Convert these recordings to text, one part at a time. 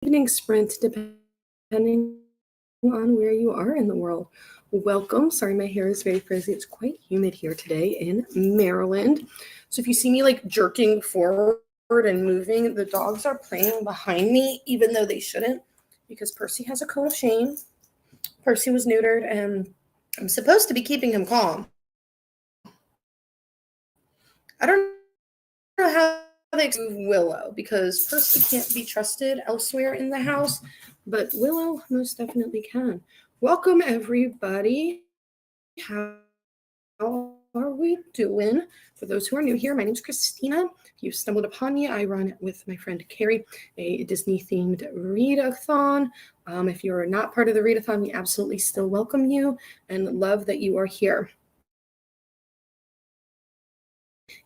evening sprint, depending on where you are in the world. Welcome. Sorry, my hair is very frizzy. It's quite humid here today in Maryland. So if you see me like jerking forward and moving, the dogs are playing behind me, even though they shouldn't, because Percy has a coat of shame. Percy was neutered, and I'm supposed to be keeping him calm. I don't know how they move Willow, because Percy can't be trusted elsewhere in the house, but Willow most definitely can. Welcome, everybody. How are we doing? For those who are new here, my name is Christina. If you stumbled upon me, I run with my friend Carrie a Disney-themed readathon. If you're not part of the readathon, we absolutely still welcome you and love that you are here.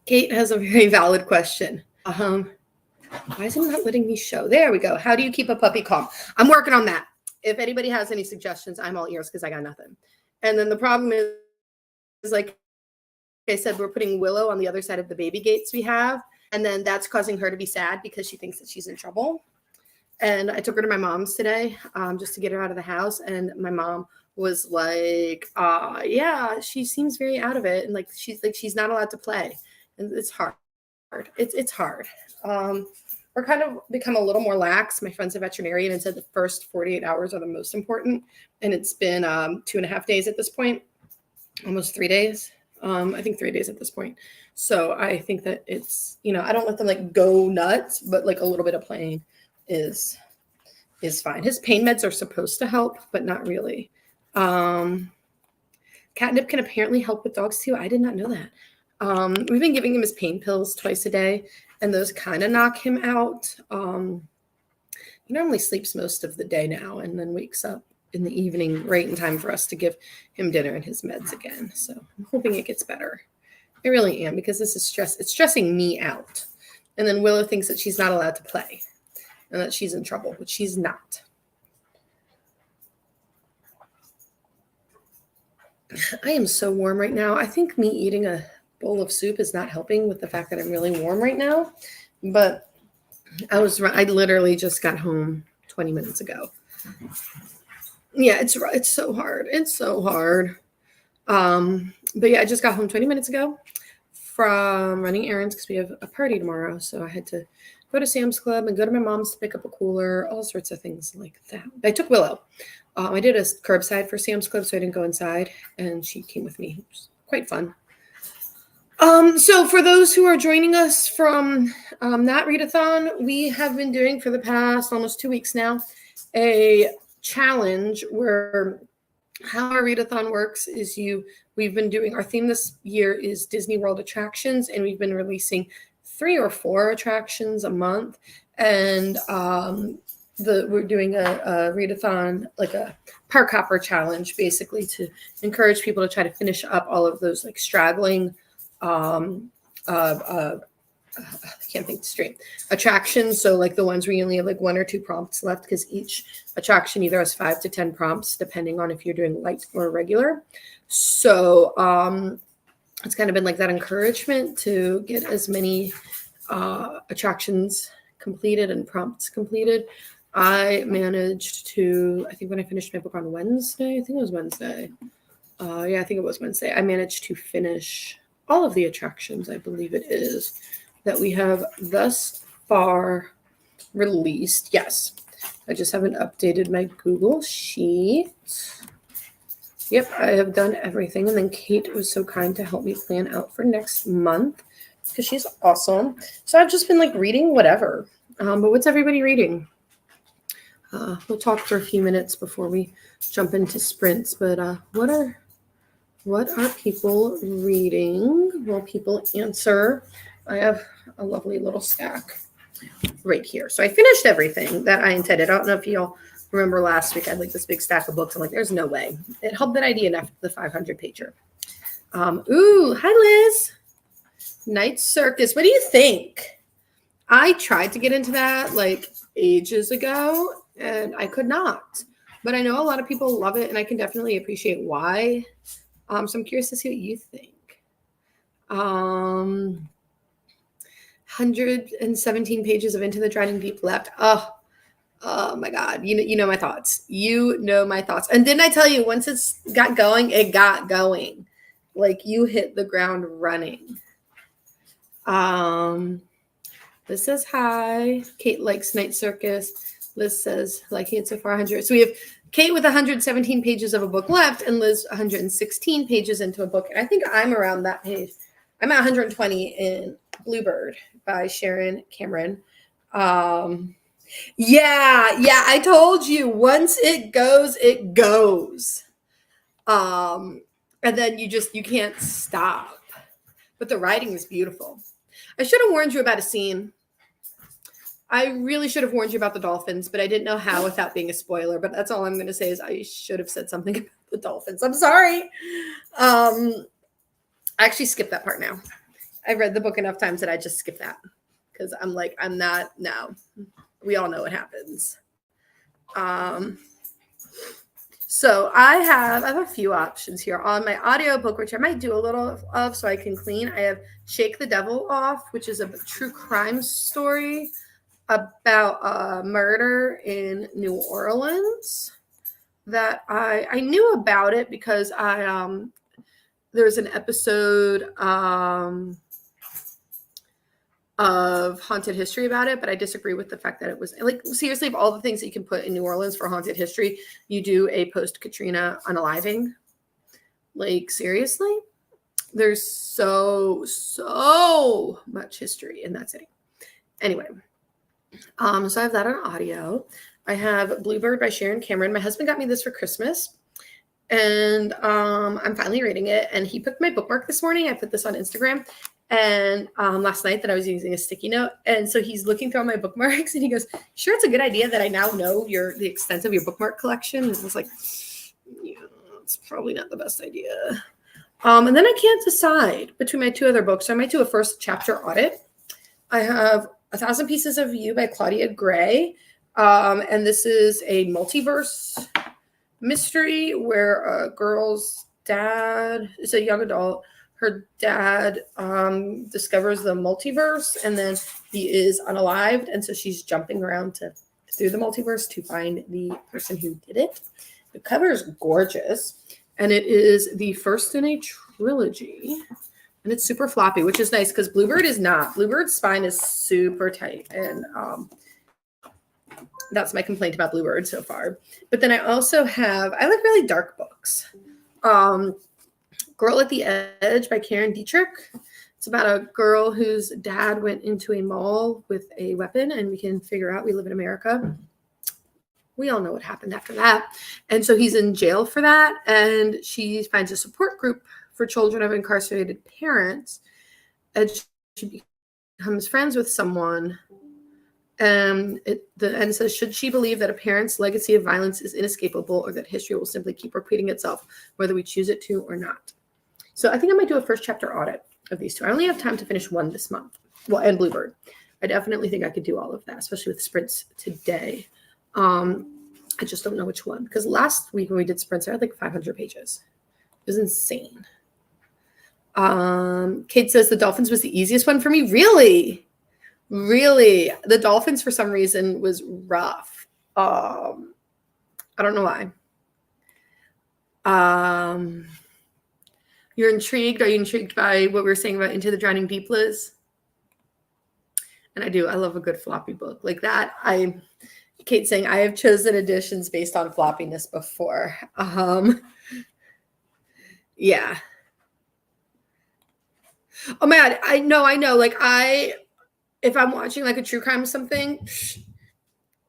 Kate has a very valid question. Why is it not letting me show? There we go. How do you keep a puppy calm? I'm working on that. If anybody has any suggestions, I'm all ears because I got nothing. And then the problem is like I said, we're putting Willow on the other side of the baby gates we have. And then that's causing her to be sad because she thinks that she's in trouble. And I took her to my mom's today just to get her out of the house. And my mom was like, yeah, she seems very out of it. And like she's not allowed to play. And it's hard. It's hard. We're kind of become a little more lax. My friend's a veterinarian and said the first 48 hours are the most important. And it's been 2.5 days at this point, almost 3 days. I think 3 days at this point. So I think that it's, I don't let them like go nuts, but like a little bit of playing is fine. His pain meds are supposed to help, but not really. Catnip can apparently help with dogs too. I did not know that. We've been giving him his pain pills twice a day, and those kind of knock him out. He normally sleeps most of the day now and then wakes up in the evening right in time for us to give him dinner and his meds again. So I'm hoping it gets better. I really am, because this is stress. It's stressing me out. And then Willow thinks that she's not allowed to play and that she's in trouble, but she's not. I am so warm right now. I think me eating a bowl of soup is not helping with the fact that I'm really warm right now. But I literally just got home 20 minutes ago. Yeah, it's so hard. It's so hard. But yeah, I just got home 20 minutes ago from running errands because we have a party tomorrow. So I had to go to Sam's Club and go to my mom's to pick up a cooler, all sorts of things like that. I took Willow. I did a curbside for Sam's Club, so I didn't go inside, and she came with me. It was quite fun. So for those who are joining us from that readathon, we have been doing for the past almost 2 weeks now a challenge where how our readathon works is we've been doing, our theme this year is Disney World attractions, and we've been releasing 3 or 4 attractions a month. And we're doing a readathon, like a park hopper challenge, basically to encourage people to try to finish up all of those like straggling I can't think straight, attractions. So like the ones where you only have like 1 or 2 prompts left, because each attraction either has 5 to 10 prompts depending on if you're doing light or regular. So it's kind of been like that encouragement to get as many attractions completed and prompts completed. I managed to, I think when I finished my book on Wednesday, I think it was Wednesday. I think it was Wednesday. I managed to finish all of the attractions, I believe it is, that we have thus far released. Yes, I just haven't updated my Google Sheet. Yep, I have done everything. And then Kate was so kind to help me plan out for next month because she's awesome. So I've just been like reading whatever. But what's everybody reading? We'll talk for a few minutes before we jump into sprints. But what are people reading? While people answer, I have a lovely little stack right here. So I finished everything that I intended. I don't know if y'all remember last week I had like this big stack of books. I'm like, there's no way. It helped that idea enough for the 500 pager. Ooh, hi Liz. Night Circus. What do you think? I tried to get into that like ages ago and I could not. But I know a lot of people love it and I can definitely appreciate why. So I'm curious to see what you think. 117 pages of Into the Dread and Deep left. Oh, Oh my God. You know my thoughts. You know my thoughts. And didn't I tell you once it's got going, it got going. Like you hit the ground running. This says hi. Kate likes Night Circus. Liz says liking it so far 100. So we have Kate with 117 pages of a book left and Liz 116 pages into a book. And I think I'm around that page. I'm at 120 in Bluebird by Sharon Cameron. Yeah, I told you once it goes, it goes. And then you can't stop. But the writing is beautiful. I should have warned you about a scene. I really should have warned you about the dolphins, but I didn't know how without being a spoiler. But that's all I'm going to say is I should have said something about the dolphins. I'm sorry. I actually skipped that part now. I've read the book enough times that I just skip that because I'm not, no. We all know what happens. So I have a few options here on my audiobook, which I might do a little of so I can clean. I have Shake the Devil Off, which is a true crime story about a murder in New Orleans that I knew about it because there's an episode of Haunted History about it, but I disagree with the fact that it was like seriously of all the things that you can put in New Orleans for haunted history, you do a post-Katrina unaliving. Like seriously, there's so much history in that city. Anyway, so I have that on audio. I have Bluebird by Sharon Cameron. My husband got me this for Christmas. And I'm finally reading it. And he picked my bookmark this morning. I put this on Instagram. And last night that I was using a sticky note. And so he's looking through all my bookmarks and he goes, sure, it's a good idea that I now know the extent of your bookmark collection. And I was like, yeah, it's probably not the best idea. And then I can't decide between my two other books. So I might do a first chapter audit. I have 1,000 Pieces of You by Claudia Gray. And this is a multiverse mystery where a girl's dad is a young adult. Her dad discovers the multiverse and then he is unalived. And so she's jumping around through the multiverse to find the person who did it. The cover is gorgeous. And it is the first in a trilogy. And it's super floppy, which is nice because Bluebird is not. Bluebird's spine is super tight. And that's my complaint about Bluebird so far. But then I also I like really dark books. Girl at the Edge by Karen Dietrich. It's about a girl whose dad went into a mall with a weapon, and we can figure out we live in America. We all know what happened after that. And so he's in jail for that, and she finds a support group for children of incarcerated parents, and she becomes friends with someone. The end says, should she believe that a parent's legacy of violence is inescapable or that history will simply keep repeating itself, whether we choose it to or not? So I think I might do a first chapter audit of these two. I only have time to finish one this month. Well, and Bluebird. I definitely think I could do all of that, especially with sprints today. I just don't know which one. Because last week when we did sprints, I had like 500 pages. It was insane. Kate says the dolphins was the easiest one for me. Really? The dolphins for some reason was rough. I don't know why. You're intrigued? Are you intrigued by what we were saying about Into the Drowning Deep, Liz? And I do. I love a good floppy book like that. Kate's saying I have chosen editions based on floppiness before. Yeah. Oh my God. I know. Like if I'm watching like a true crime or something,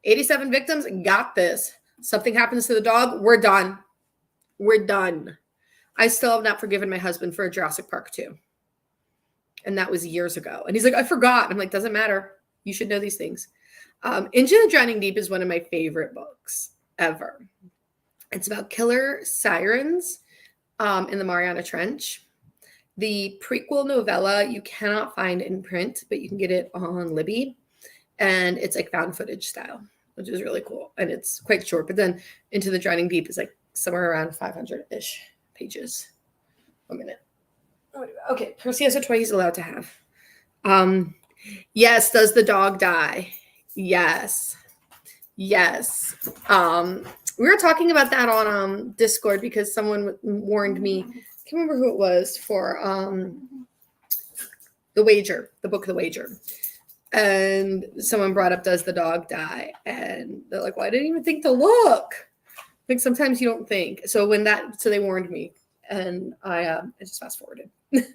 87 victims, got this. Something happens to the dog, we're done. I still have not forgiven my husband for a Jurassic Park 2. And that was years ago. And he's like, I forgot. I'm like, doesn't matter. You should know these things. Into the Drowning Deep is one of my favorite books ever. It's about killer sirens in the Mariana Trench. The prequel novella you cannot find in print, but you can get it on Libby. And it's like found footage style, which is really cool. And it's quite short. But then Into the Drowning Deep is like somewhere around 500-ish pages. 1 minute. Okay, Percy has a toy he's allowed to have. Yes, does the dog die? Yes. Yes. We were talking about that on Discord because someone warned me. I can't remember who it was for the wager, the book, The Wager. And someone brought up, does the dog die? And they're like, well, I didn't even think to look. Like sometimes you don't think. So they warned me, and I just fast forwarded. If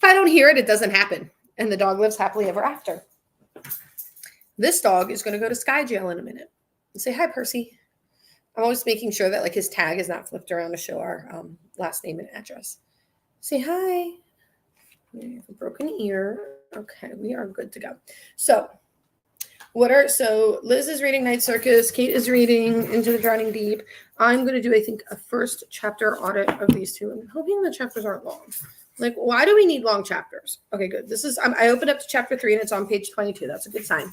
I don't hear it, it doesn't happen, and the dog lives happily ever after. This dog is going to go to Sky Jail in a minute. Say hi, Percy. I'm always making sure that like his tag is not flipped around to show our last name and address. Say hi. We have a broken ear. Okay, we are good to go. So Liz is reading Night Circus. Kate is reading Into the Drowning Deep. I'm going to do, I think, a first chapter audit of these two. I'm hoping the chapters aren't long. Like, why do we need long chapters? Okay, good. I opened up to chapter 3 and it's on page 22. That's a good sign.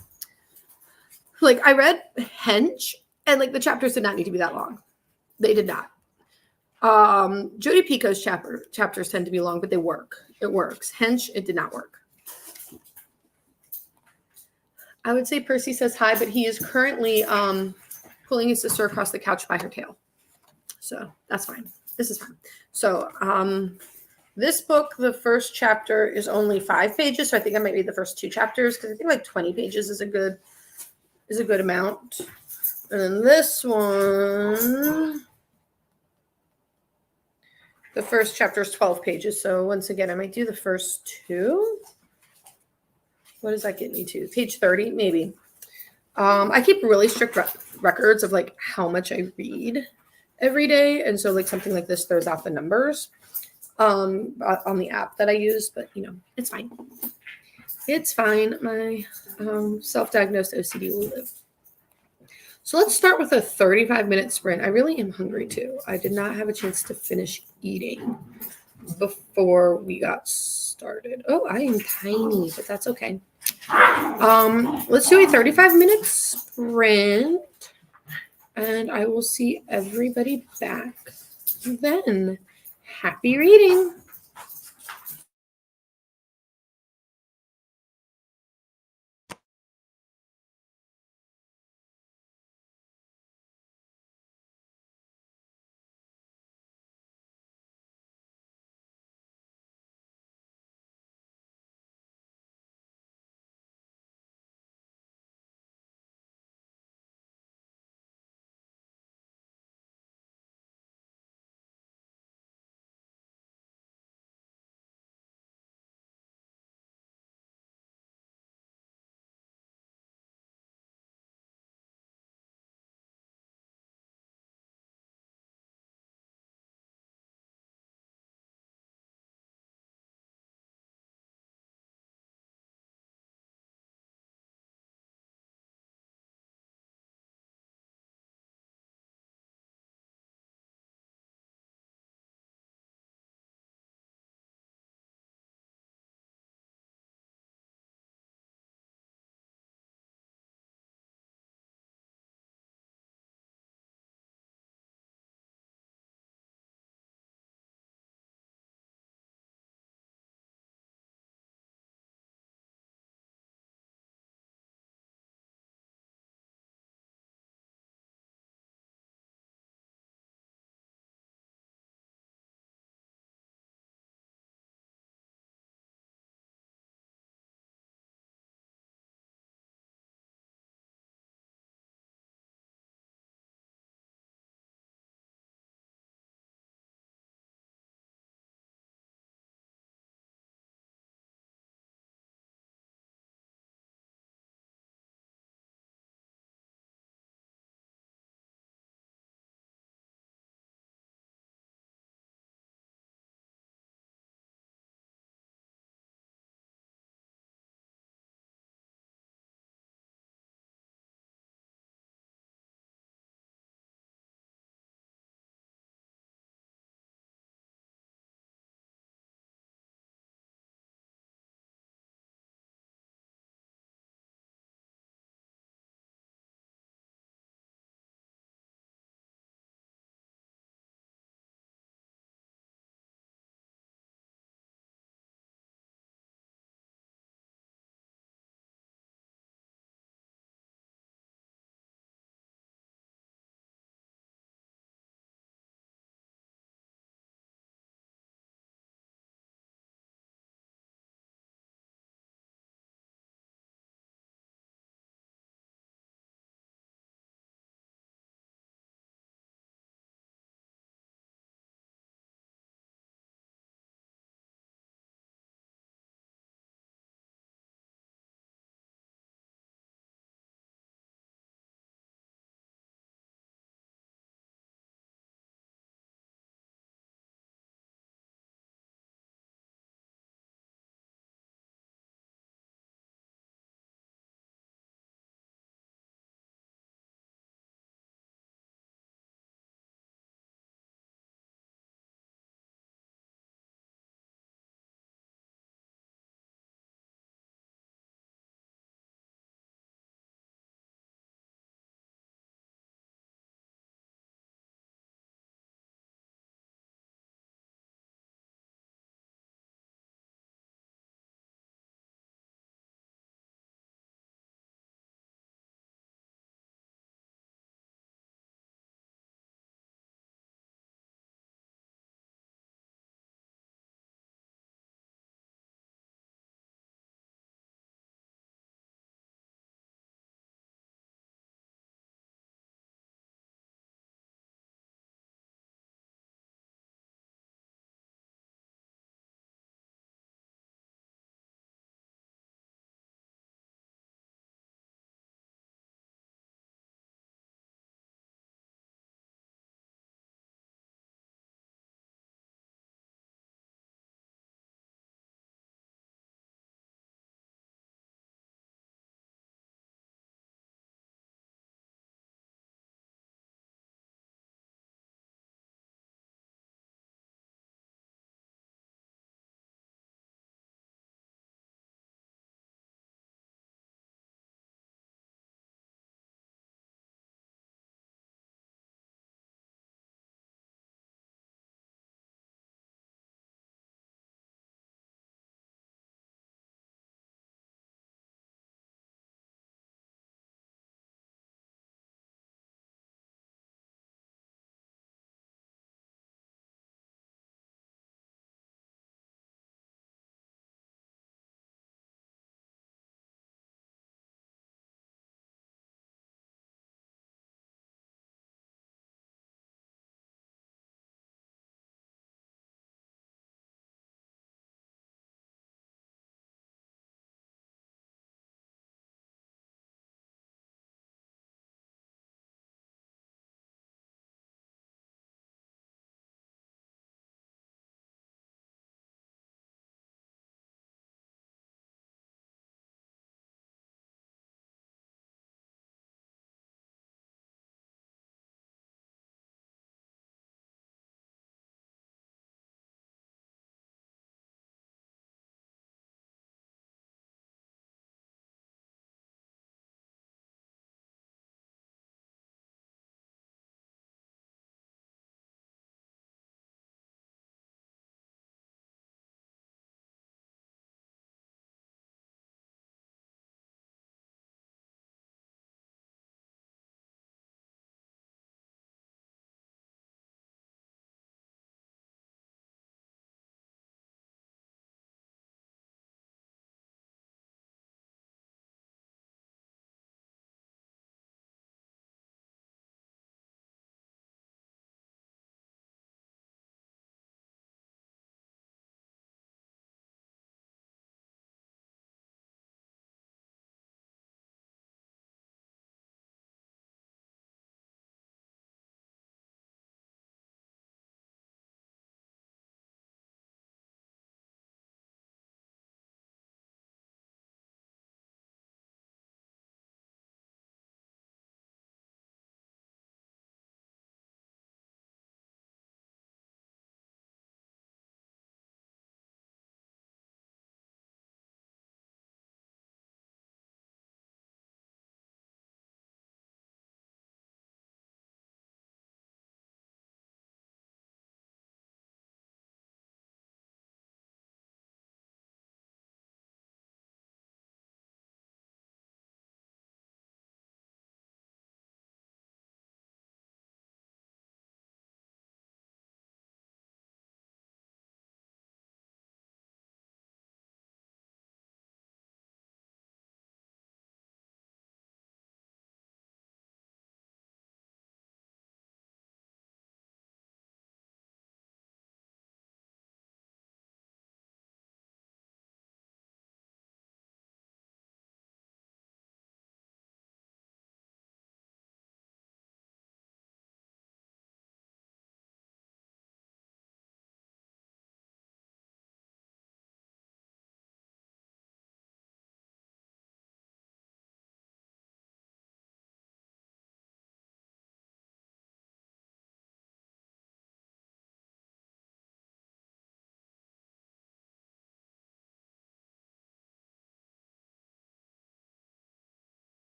Like, I read Hench and like the chapters did not need to be that long. They did not. Jodi Pico's chapters tend to be long, but they work. It works. Hench, it did not work. I would say Percy says hi, but he is currently pulling his sister across the couch by her tail. So that's fine. This is fine. So this book, the first chapter is only 5 pages. So I think I might read the first 2 chapters because I think like 20 pages is a good amount. And then this one, the first chapter is 12 pages. So once again, I might do the first 2. What does that get me to? Page 30, maybe. I keep really strict records of like how much I read every day. And so like something like this throws out the numbers on the app that I use. But, you know, it's fine. It's fine. My self-diagnosed OCD will live. So let's start with a 35-minute sprint. I really am hungry too. I did not have a chance to finish eating before we got started. Oh, I am tiny, but that's okay. Let's do a 35-minute sprint, and I will see everybody back then. Happy reading.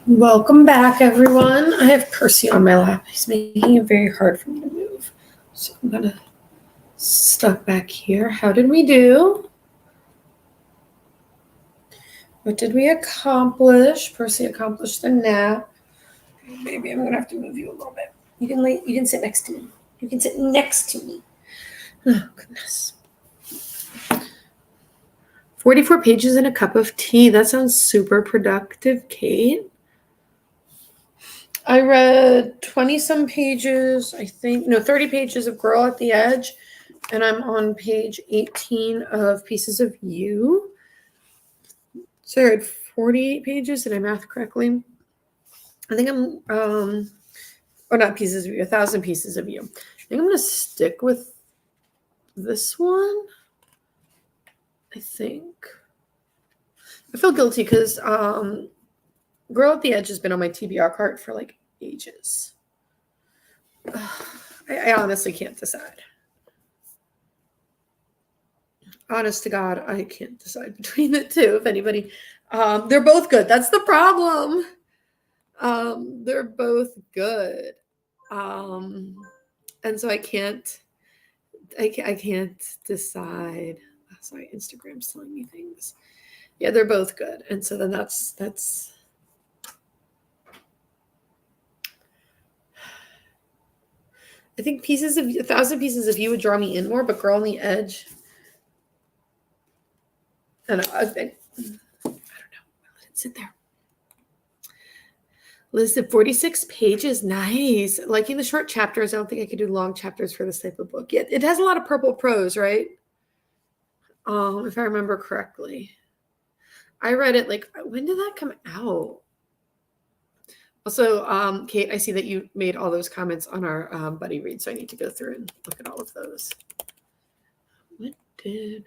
Welcome back, everyone. I have Percy on my lap. He's making it very hard for me to move. So I'm going to stuck back here. How did we do? What did we accomplish? Percy accomplished the nap. Maybe I'm going to have to move you a little bit. You can sit next to me. You can sit next to me. Oh, goodness. 44 pages and a cup of tea. That sounds super productive, Kate. I read 20-some pages, I think. No, 30 pages of Girl at the Edge. And I'm on page 18 of Pieces of You. So I read 48 pages. Did I math correctly? I think I'm, or not Pieces of You, 1,000 Pieces of You. I think I'm going to stick with this one. I think. I feel guilty because Girl at the Edge has been on my TBR cart for like ages. I honestly can't decide. Honest to God, I can't decide between the two. If anybody, they're both good. That's the problem. They're both good. And so I can't decide. Oh, sorry, Instagram's telling me things. Yeah, they're both good. And so then that's I think 1,000 Pieces of You would draw me in more, but Girl on the Edge. I don't know. I don't know. Let it sit there. List of 46 pages. Nice. Liking the short chapters. I don't think I could do long chapters for this type of book yet. It has a lot of purple prose, right? If I remember correctly. I read it like, when did that come out? Also, Kate, I see that you made all those comments on our buddy read, so I need to go through and look at all of those. What did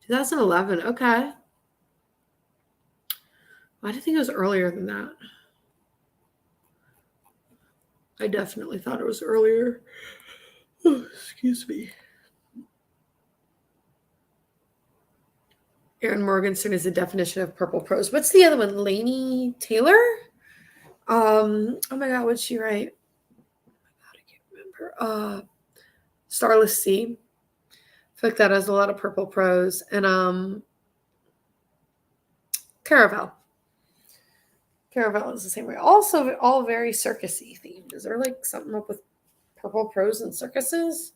2011? Okay. I didn't think it was earlier than that. I definitely thought it was earlier. Oh, excuse me. Erin Morgenstern is the definition of purple prose. What's the other one? Laini Taylor? Oh my God, what'd she write? Oh my God, I can't remember. Starless Sea. I feel like that has a lot of purple prose. And Caraval. Caraval is the same way. Also, all very circusy themed. Is there like something up with purple prose and circuses?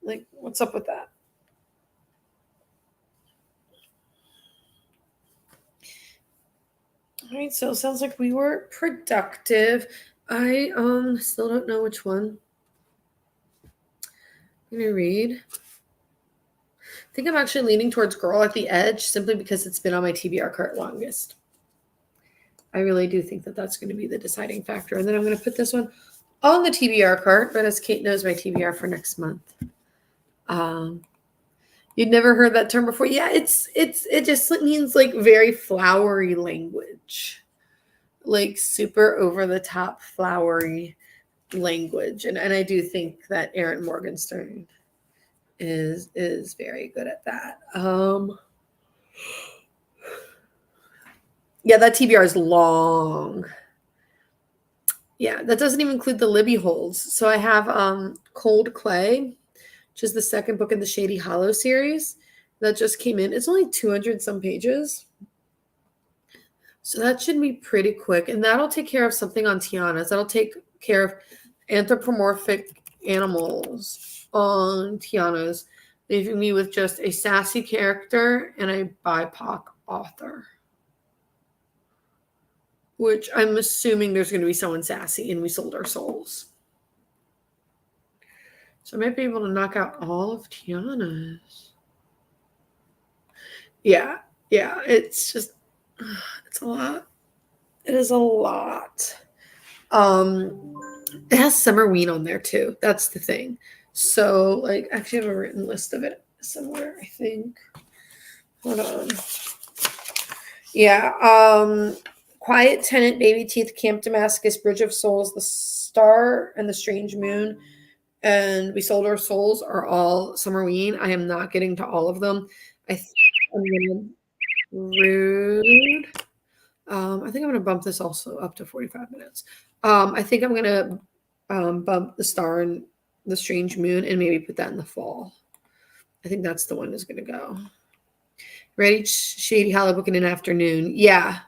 Like, what's up with that? All right, so it sounds like we were productive. I still don't know which one I'm gonna read. I think I'm actually leaning towards Girl at the Edge simply because it's been on my TBR cart longest. I really do think that that's going to be the deciding factor. And then I'm going to put this one on the TBR cart, but as Kate knows, my TBR for next month. You'd never heard that term before. Yeah, it just means like very flowery language, like super over the top flowery language. And I do think that Erin Morgenstern is very good at that. Yeah, that TBR is long. Yeah, that doesn't even include the Libby holds. So I have Cold Clay, which is the second book in the Shady Hollow series that just came in. It's only 200 some pages. So that should be pretty quick. And that'll take care of something on Tiana's. That'll take care of anthropomorphic animals on Tiana's, leaving me with just a sassy character and a BIPOC author. Which I'm assuming there's going to be someone sassy and we sold our souls. So I might be able to knock out all of Tiana's. Yeah, it's just, it's a lot. It is a lot. It has Summerween on there too. That's the thing. So, like, I actually have a written list of it somewhere, I think. Hold on. Yeah, Quiet Tenant, Baby Teeth, Camp Damascus, Bridge of Souls, The Star and the Strange Moon, and We Sold Our Souls are all Summerween. I am not getting to all of them. I think I'm gonna rude. I think I'm going to bump this also up to 45 minutes. I think I'm going to bump the Star and the Strange Moon and maybe put that in the fall. I think that's the one that's going to go. Ready, Shady Hollow Book in an afternoon. Yeah.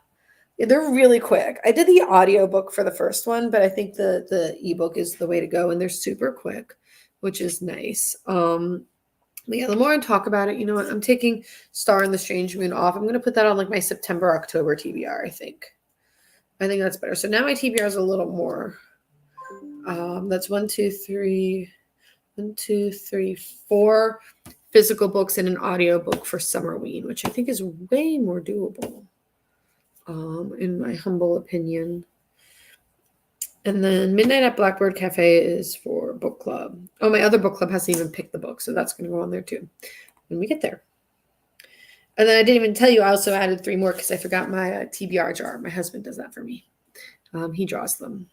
They're really quick. I did the audiobook for the first one, but I think the ebook is the way to go, and they're super quick, which is nice. But yeah, the more I talk about it, you know what? I'm taking Star and the Strange Moon off. I'm gonna put that on like my September, October TBR, I think. I think that's better. So now my TBR is a little more. That's 4 physical books and an audiobook for Summerween, which I think is way more doable. In my humble opinion. And then Midnight at Blackbird Cafe is for book club. Oh, my other book club hasn't even picked the book, so that's going to go on there too when we get there. And then I didn't even tell you, I also added 3 more because I forgot my TBR jar. My husband does that for me. He draws them.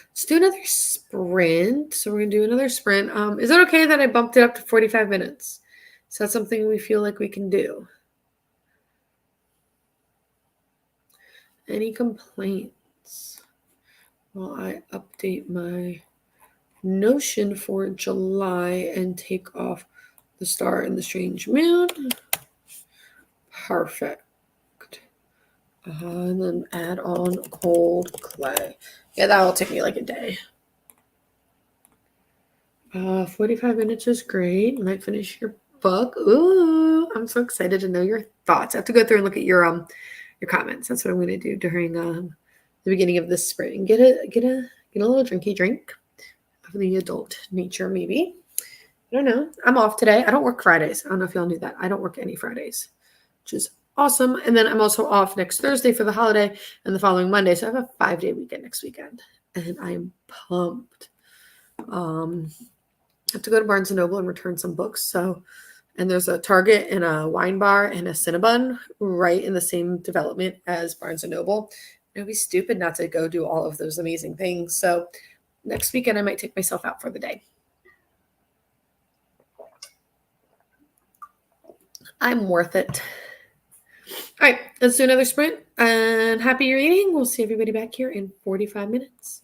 Let's do another sprint. So we're going to do another sprint. Is it okay that I bumped it up to 45 minutes? Is that something we feel like we can do? Any complaints? Well, I update my Notion for July and take off the Star and the Strange Moon. Perfect. And then add on Cold Clay. Yeah, that will take me like a day. 45 minutes is great. Might finish your book. Ooh, I'm so excited to know your thoughts. I have to go through and look at your comments. That's what I'm going to do during the beginning of this spring. Get a little drinky drink of the adult nature, maybe. I don't know. I'm off today. I don't work Fridays. I don't know if y'all knew that. I don't work any Fridays, which is awesome. And then I'm also off next Thursday for the holiday and the following Monday. So I have a 5-day weekend next weekend. And I'm pumped. I have to go to Barnes & Noble and return some books. So, and there's a Target and a wine bar and a Cinnabon right in the same development as Barnes & Noble. It would be stupid not to go do all of those amazing things. So next weekend, I might take myself out for the day. I'm worth it. All right, let's do another sprint. And happy reading. We'll see everybody back here in 45 minutes.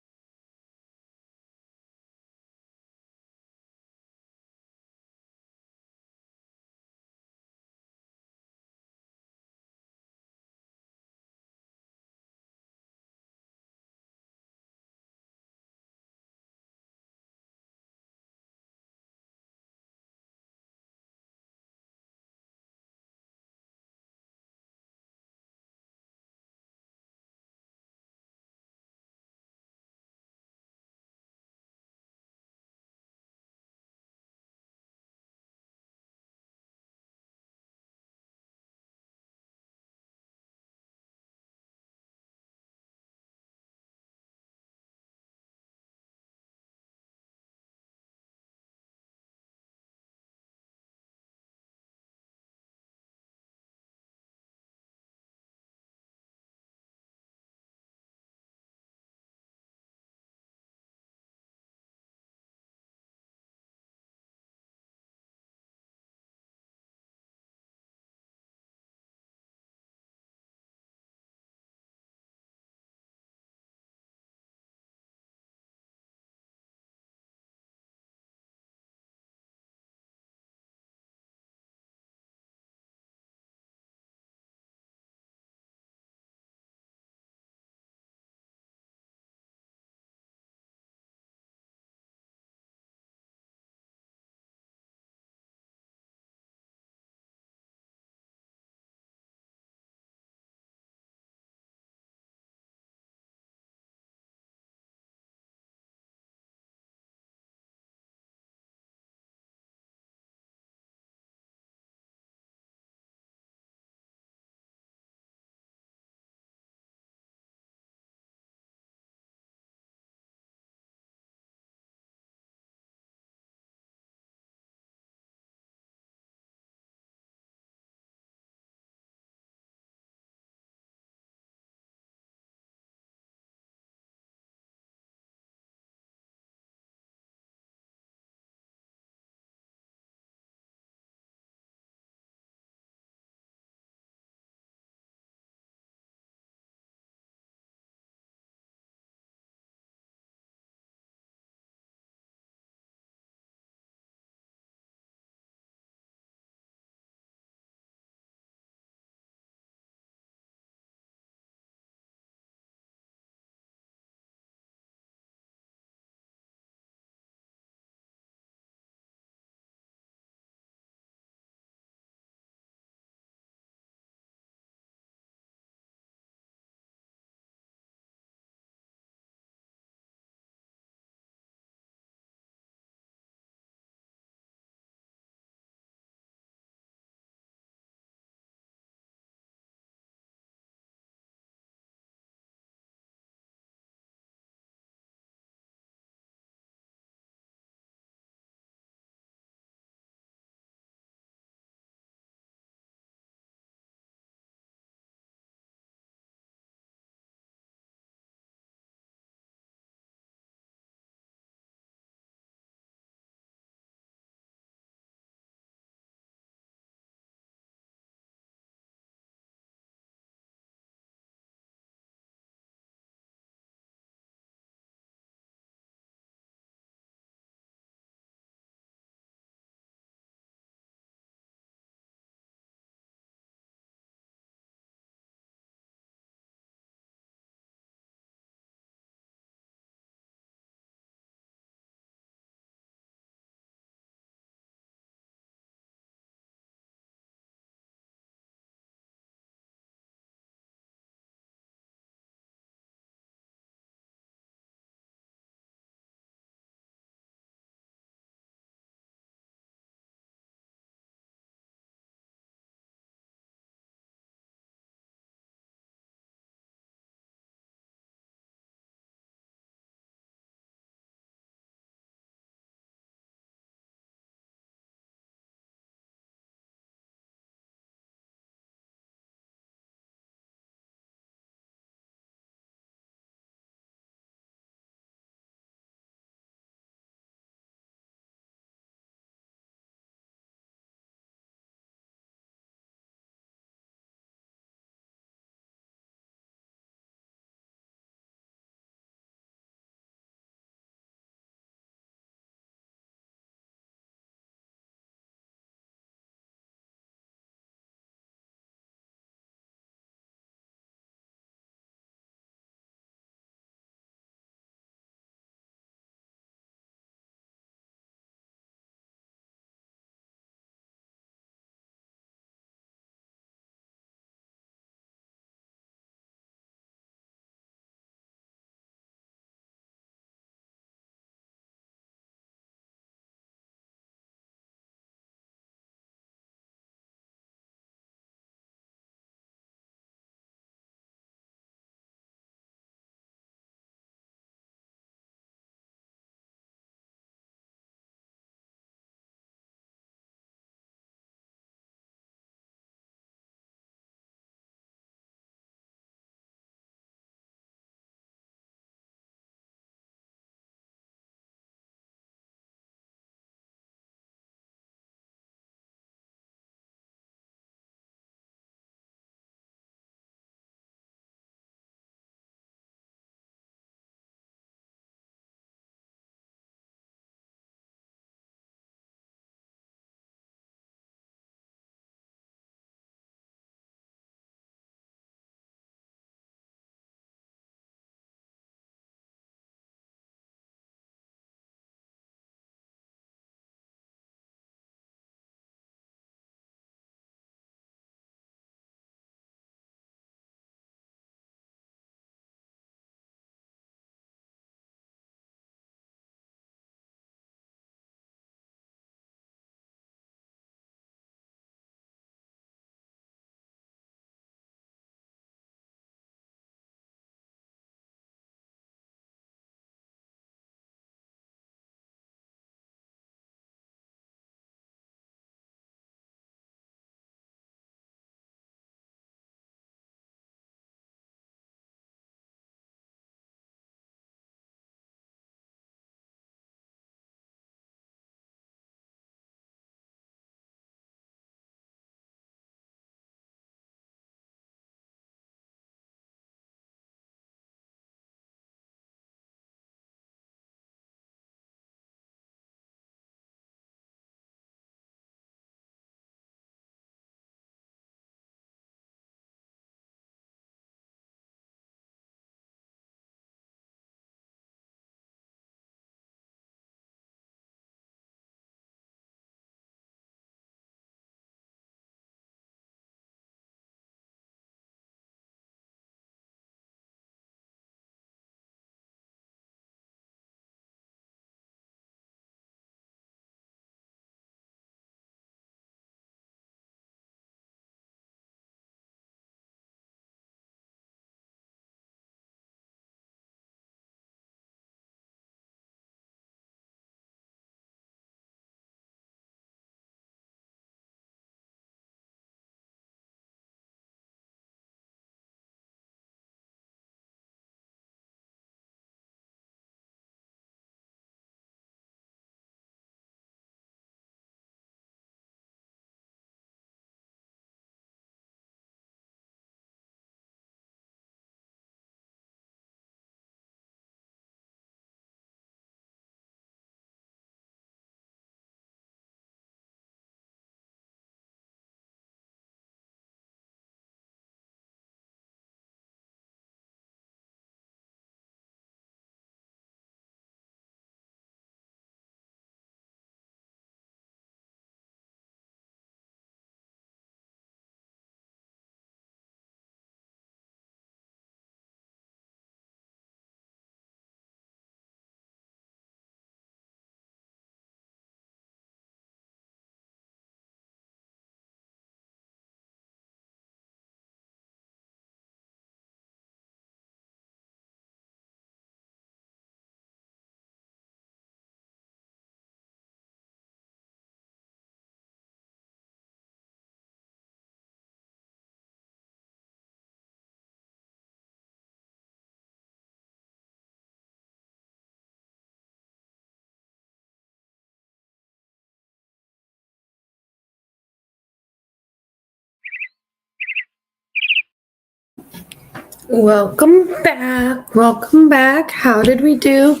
Welcome back. Welcome back. How did we do?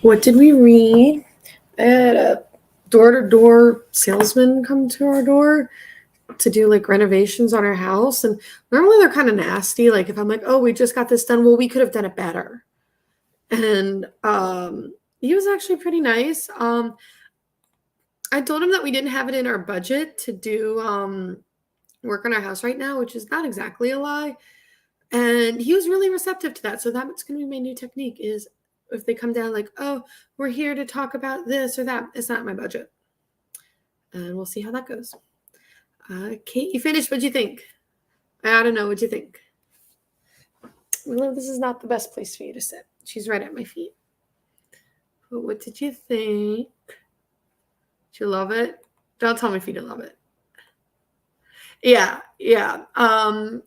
What did we read? I had a door-to-door salesman come to our door to do like renovations on our house. And normally they're kind of nasty. Like if I'm like, oh, we just got this done. Well, we could have done it better. And he was actually pretty nice. I told him that we didn't have it in our budget to do work on our house right now, which is not exactly a lie. And he was really receptive to that. So that's going to be my new technique is if they come down like, oh, we're here to talk about this or that, it's not my budget. And we'll see how that goes. Kate, you finished. What'd you think? I don't know. What'd you think? Well, this is not the best place for you to sit. She's right at my feet. But what did you think? Did you love it? Don't tell me if you didn't love it. Yeah.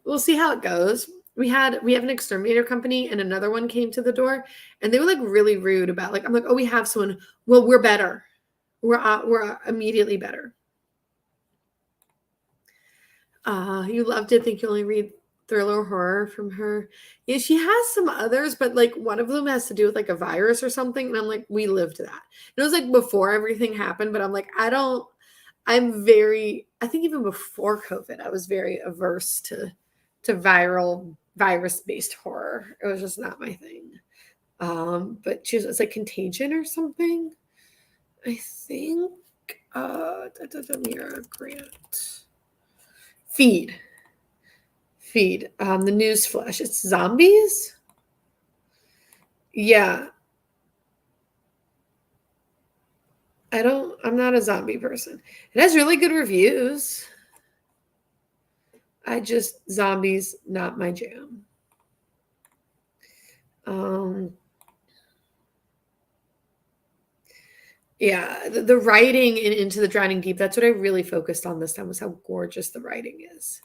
We'll see how it goes. We have an exterminator company and another one came to the door and they were like really rude about like, I'm like, oh, we have someone. Well, we're better. We're immediately better. You loved it. Think you only read thriller horror from her. Yeah, she has some others, but like one of them has to do with like a virus or something. And I'm like, we lived that. And it was like before everything happened, but I'm like, I think even before COVID, I was very averse to viral virus-based horror. It was just not my thing. But it's like Contagion or something. I think Mira Grant. Feed. The news flash. It's zombies. Yeah. I'm not a zombie person. It has really good reviews. Zombies, not my jam. Yeah, the writing in Into the Drowning Deep, that's what I really focused on this time was how gorgeous the writing is.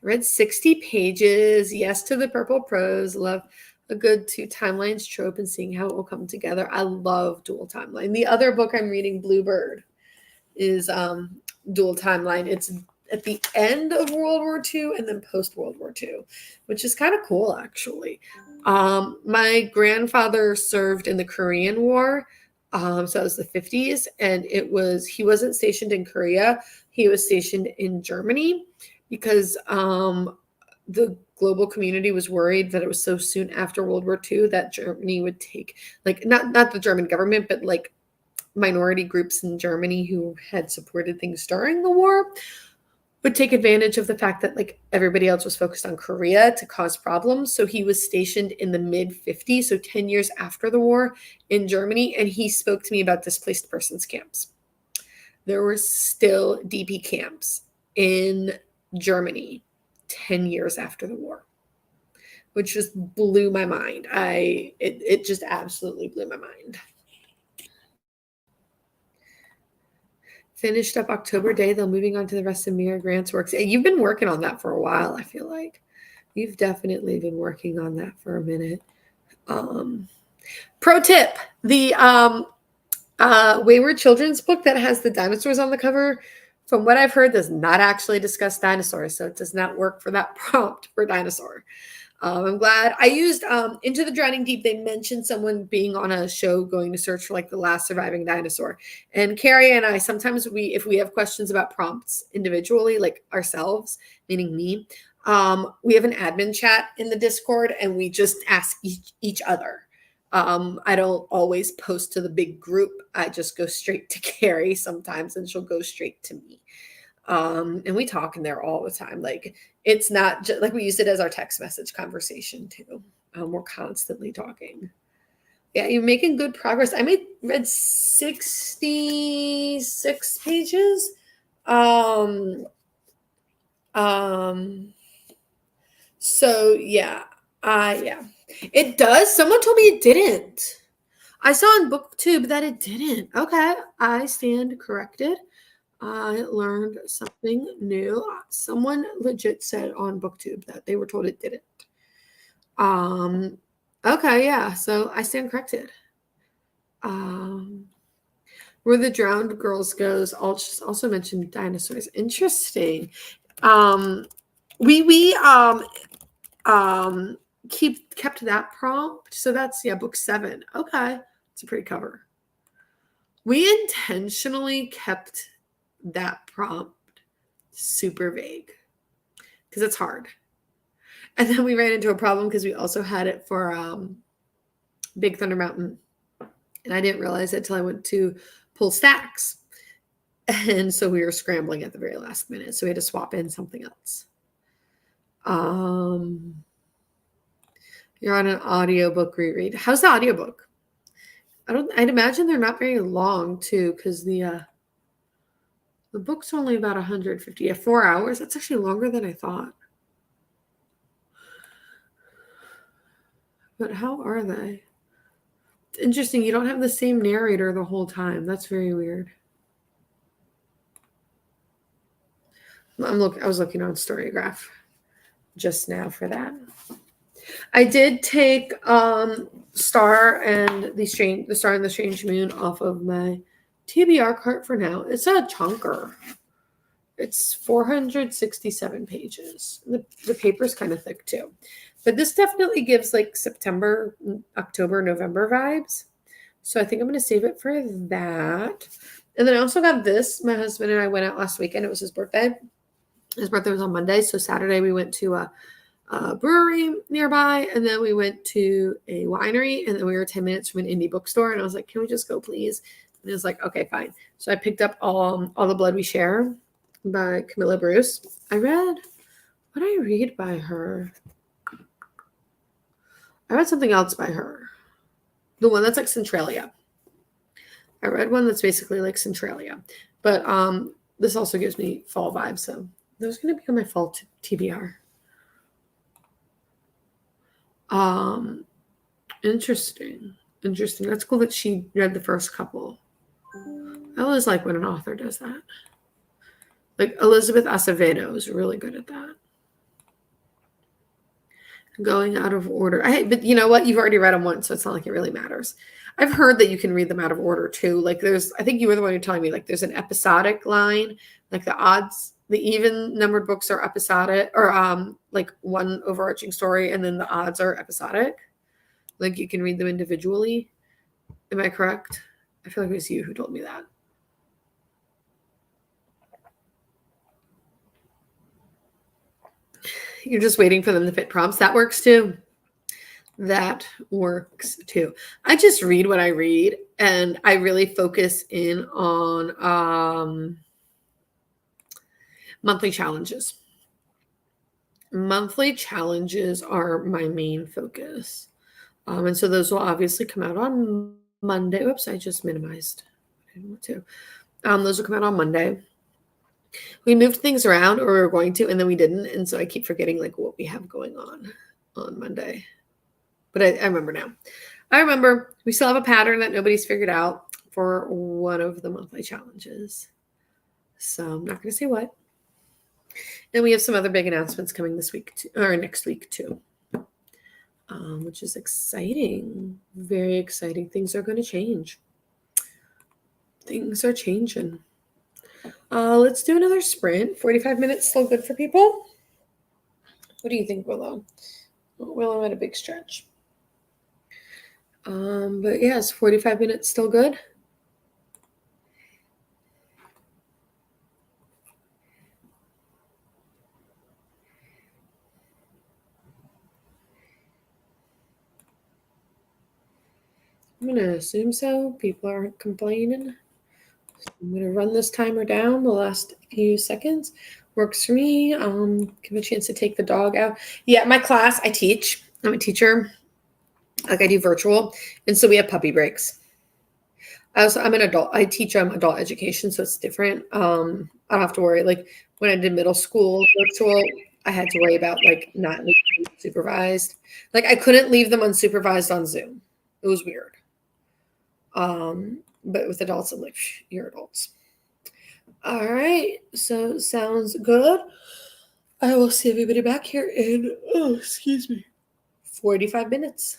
I read 60 pages. Yes to the purple prose. Love a good two timelines trope and seeing how it will come together. I love dual timeline. The other book I'm reading, Bluebird, is dual timeline. It's at the end of World War II and then post World War II, which is kind of cool, actually. My grandfather served in the Korean War. So it was the 50s, and he wasn't stationed in Korea. He was stationed in Germany because the global community was worried that it was so soon after World War II that Germany would take, like, not the German government, but like minority groups in Germany who had supported things during the war would take advantage of the fact that like everybody else was focused on Korea to cause problems. So he was stationed in the mid 50s, so 10 years after the war in Germany. And he spoke to me about displaced persons camps. There were still DP camps in Germany 10 years after the war, which just blew my mind. It just absolutely blew my mind. Finished up October Day, though, moving on to the rest of Mira Grant's works. You've been working on that for a while, I feel like. You've definitely been working on that for a minute. Pro tip, the Wayward Children's book that has the dinosaurs on the cover, from what I've heard, does not actually discuss dinosaurs, so it does not work for that prompt for dinosaur. I'm glad. I used Into the Drowning Deep. They mentioned someone being on a show going to search for like the last surviving dinosaur. And Carrie and I, sometimes if we have questions about prompts individually, like ourselves, meaning me, we have an admin chat in the Discord and we just ask each other. I don't always post to the big group. I just go straight to Carrie sometimes and she'll go straight to me. And we talk in there all the time. Like it's not just like we use it as our text message conversation too. We're constantly talking. Yeah, you're making good progress. Read 66 pages. So yeah, it does. Someone told me it didn't. I saw on BookTube that it didn't. Okay, I stand corrected. I learned something new. Someone legit said on BookTube that they were told it didn't. Okay, yeah. So I stand corrected. Where the Drowned Girls goes, I'll just also mention dinosaurs. Interesting. kept that prompt. So that's, yeah, book 7. Okay. It's a pretty cover. We intentionally kept that prompt super vague because it's hard. And then we ran into a problem because we also had it for Big Thunder Mountain. And I didn't realize it till I went to pull stacks. And so we were scrambling at the very last minute. So we had to swap in something else. You're on an audiobook reread. How's the audiobook? I'd imagine they're not very long too, because the book's only about 150. Yeah, 4 hours. That's actually longer than I thought. But how are they? It's interesting. You don't have the same narrator the whole time. That's very weird. I was looking on Storygraph just now for that. I did take Star and the Star and the Strange Moon off of my TBR cart for now. It's a chunker. It's 467 pages. The paper's kind of thick too. But this definitely gives like September, October, November vibes. So I think I'm going to save it for that. And then I also got this. My husband and I went out last weekend. It was his birthday. His birthday was on Monday. So Saturday we went to a brewery nearby, and then we went to a winery, and then we were 10 minutes from an indie bookstore, and I was like, can we just go, please? And it was like, okay, fine. So I picked up all the Blood We Share by Camilla Bruce. What did I read by her? I read something else by her. The one that's like Centralia. I read one that's basically like Centralia. But this also gives me fall vibes, so those are going to be on my fall TBR. Interesting. That's cool that she read the first couple. I always like when an author does that. Like Elizabeth Acevedo is really good at that. Going out of order. But you know what? You've already read them once, so it's not like it really matters. I've heard that you can read them out of order too. Like I think you were the one who telling me, like there's an episodic line, like the even numbered books are episodic, or like one overarching story, and then the odds are episodic. Like you can read them individually. Am I correct? I feel like it was you who told me that. You're just waiting for them to fit prompts. That works too. I just read what I read, and I really focus in on monthly challenges. Monthly challenges are my main focus. And so those will obviously come out on Monday. Oops, I just minimized. I didn't want to. Those will come out on Monday. We moved things around, or we were going to, and then we didn't. And so I keep forgetting like what we have going on Monday. But I remember now. I remember we still have a pattern that nobody's figured out for one of the monthly challenges. So I'm not going to say what. And we have some other big announcements coming this week or next week too, which is exciting. Very exciting. Things are going to change. Things are changing. Let's do another sprint. 45 minutes still good for people? What do you think, Willow? Willow had a big stretch. But yes, 45 minutes still good? I'm going to assume so. People aren't complaining. I'm going to run this timer down the last few seconds. Works for me. Give a chance to take the dog out. Yeah, my class, I teach. I'm a teacher. Like I do virtual. And so we have puppy breaks. I'm an adult. I teach adult education, so it's different. I don't have to worry. Like when I did middle school virtual, I had to worry about like not leaving supervised. Like I couldn't leave them unsupervised on Zoom. It was weird. But with adults, I'm like, you're adults. All right. So sounds good. I will see everybody back here in 45 minutes.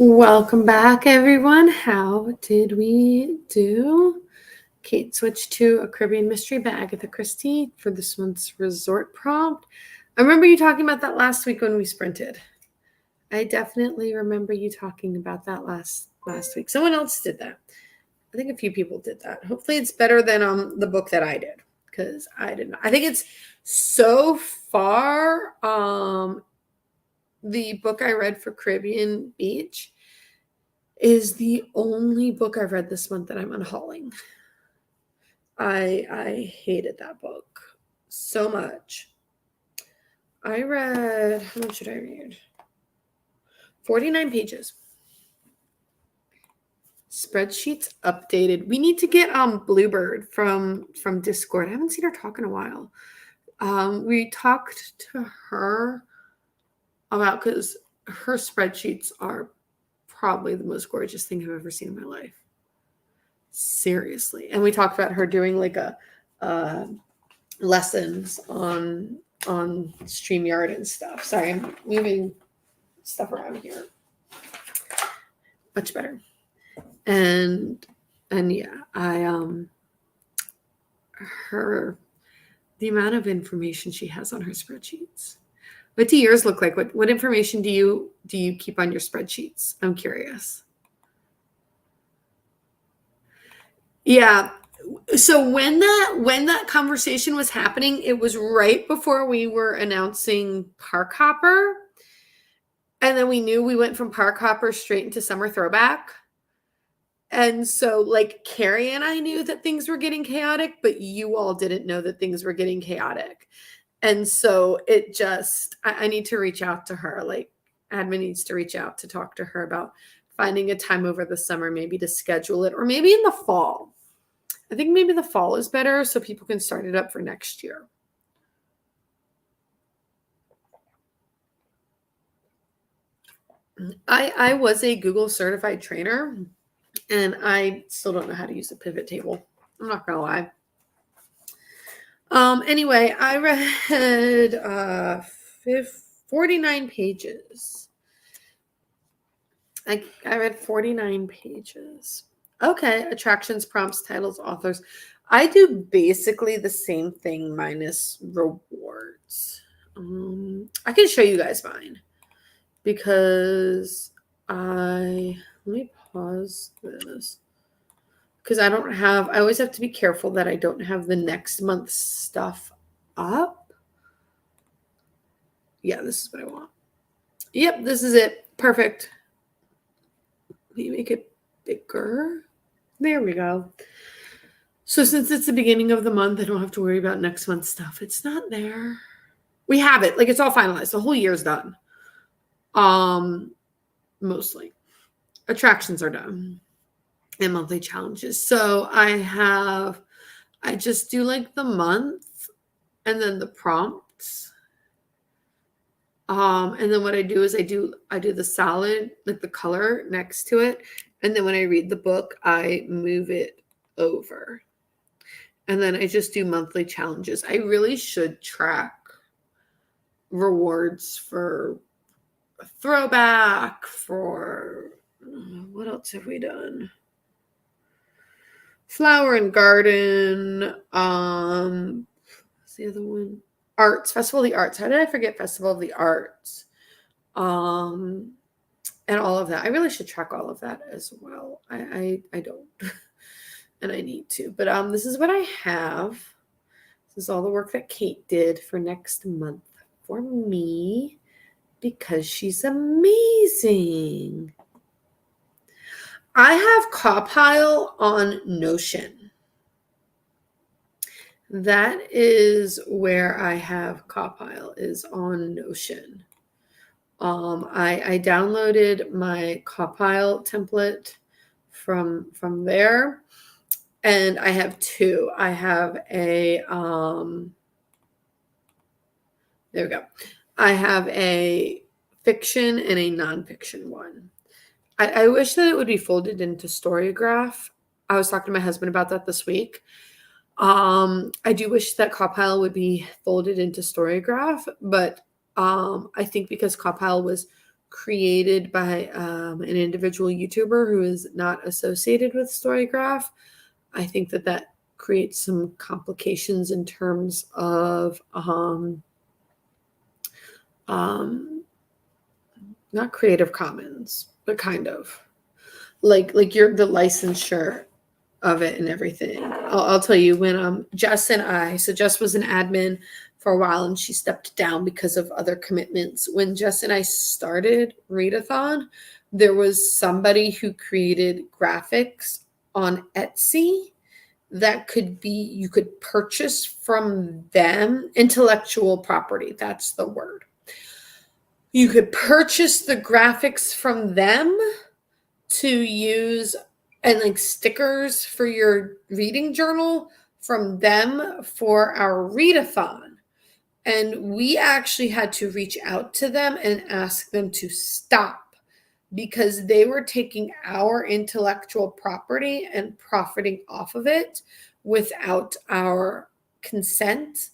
Welcome back, everyone. How did we do? Kate switched to A Caribbean Mystery by Agatha Christie for this month's resort prompt. I remember you talking about that last week when we sprinted. I definitely remember you talking about that last week. Someone else did that. I think a few people did that. Hopefully it's better than the book that I did, because I did not. I think it's so far the book I read for Caribbean Beach is the only book I've read this month that I'm unhauling. I hated that book so much. I read, how much did I read? 49 pages. Spreadsheets updated. We need to get Bluebird from Discord. I haven't seen her talk in a while. We talked to her about, because her spreadsheets are probably the most gorgeous thing I've ever seen in my life. Seriously. And we talked about her doing like a lessons on StreamYard and stuff. Sorry, I'm moving stuff around here. Much better. And yeah, the amount of information she has on her spreadsheets. What do yours look like? What information do you keep on your spreadsheets? I'm curious. Yeah. So when that conversation was happening, it was right before we were announcing Park Hopper. And then we knew we went from Park Hopper straight into Summer Throwback. And so, like, Carrie and I knew that things were getting chaotic, but you all didn't know that things were getting chaotic. And so it just, I need to reach out to her. Like, admin needs to reach out to talk to her about finding a time over the summer, maybe to schedule it, or maybe in the fall. I think maybe the fall is better so people can start it up for next year. I was a Google certified trainer, and I still don't know how to use a pivot table. I'm not gonna lie. Anyway, I read 49 pages. I read 49 pages. Okay, attractions, prompts, titles, authors. I do basically the same thing minus rewards. I can show you guys mine, because let me pause this, because I always have to be careful that I don't have the next month's stuff up. Yeah, this is what I want. Yep, this is it. Perfect. Let me make it bigger. There we go. So since it's the beginning of the month, I don't have to worry about next month's stuff. It's not there. We have it. Like, it's all finalized. The whole year's done. Mostly. Attractions are done. And monthly challenges. So I just do like the month and then the prompts. And then what I do is I do the solid, like the color next to it. And then when I read the book, I move it over. And then I just do monthly challenges. I really should track rewards for a throwback, for what else have we done? Flower and Garden. What's the other one? Arts, Festival of the Arts. How did I forget Festival of the Arts? And all of that. I really should track all of that as well. I don't. And I need to. But this is what I have. This is all the work that Kate did for next month for me, because she's amazing. I have Cawpile on Notion. That is where I have Cawpile, is on Notion. I downloaded my Cawpile template from there, and I have two. I have a there we go. I have a fiction and a nonfiction one. I wish that it would be folded into Storygraph. I was talking to my husband about that this week. I do wish that Cawpile would be folded into Storygraph, but I think because Cawpile was created by an individual YouTuber who is not associated with Storygraph. I think that creates some complications in terms of not Creative Commons, but kind of like you're the licensure of it and everything. I'll tell you when Jess was an admin for a while and she stepped down because of other commitments. When Jess and I started Readathon, there was somebody who created graphics on Etsy that you could purchase from them, intellectual property, that's the word. You could purchase the graphics from them to use and like stickers for your reading journal from them for our readathon. And we actually had to reach out to them and ask them to stop because they were taking our intellectual property and profiting off of it without our consent.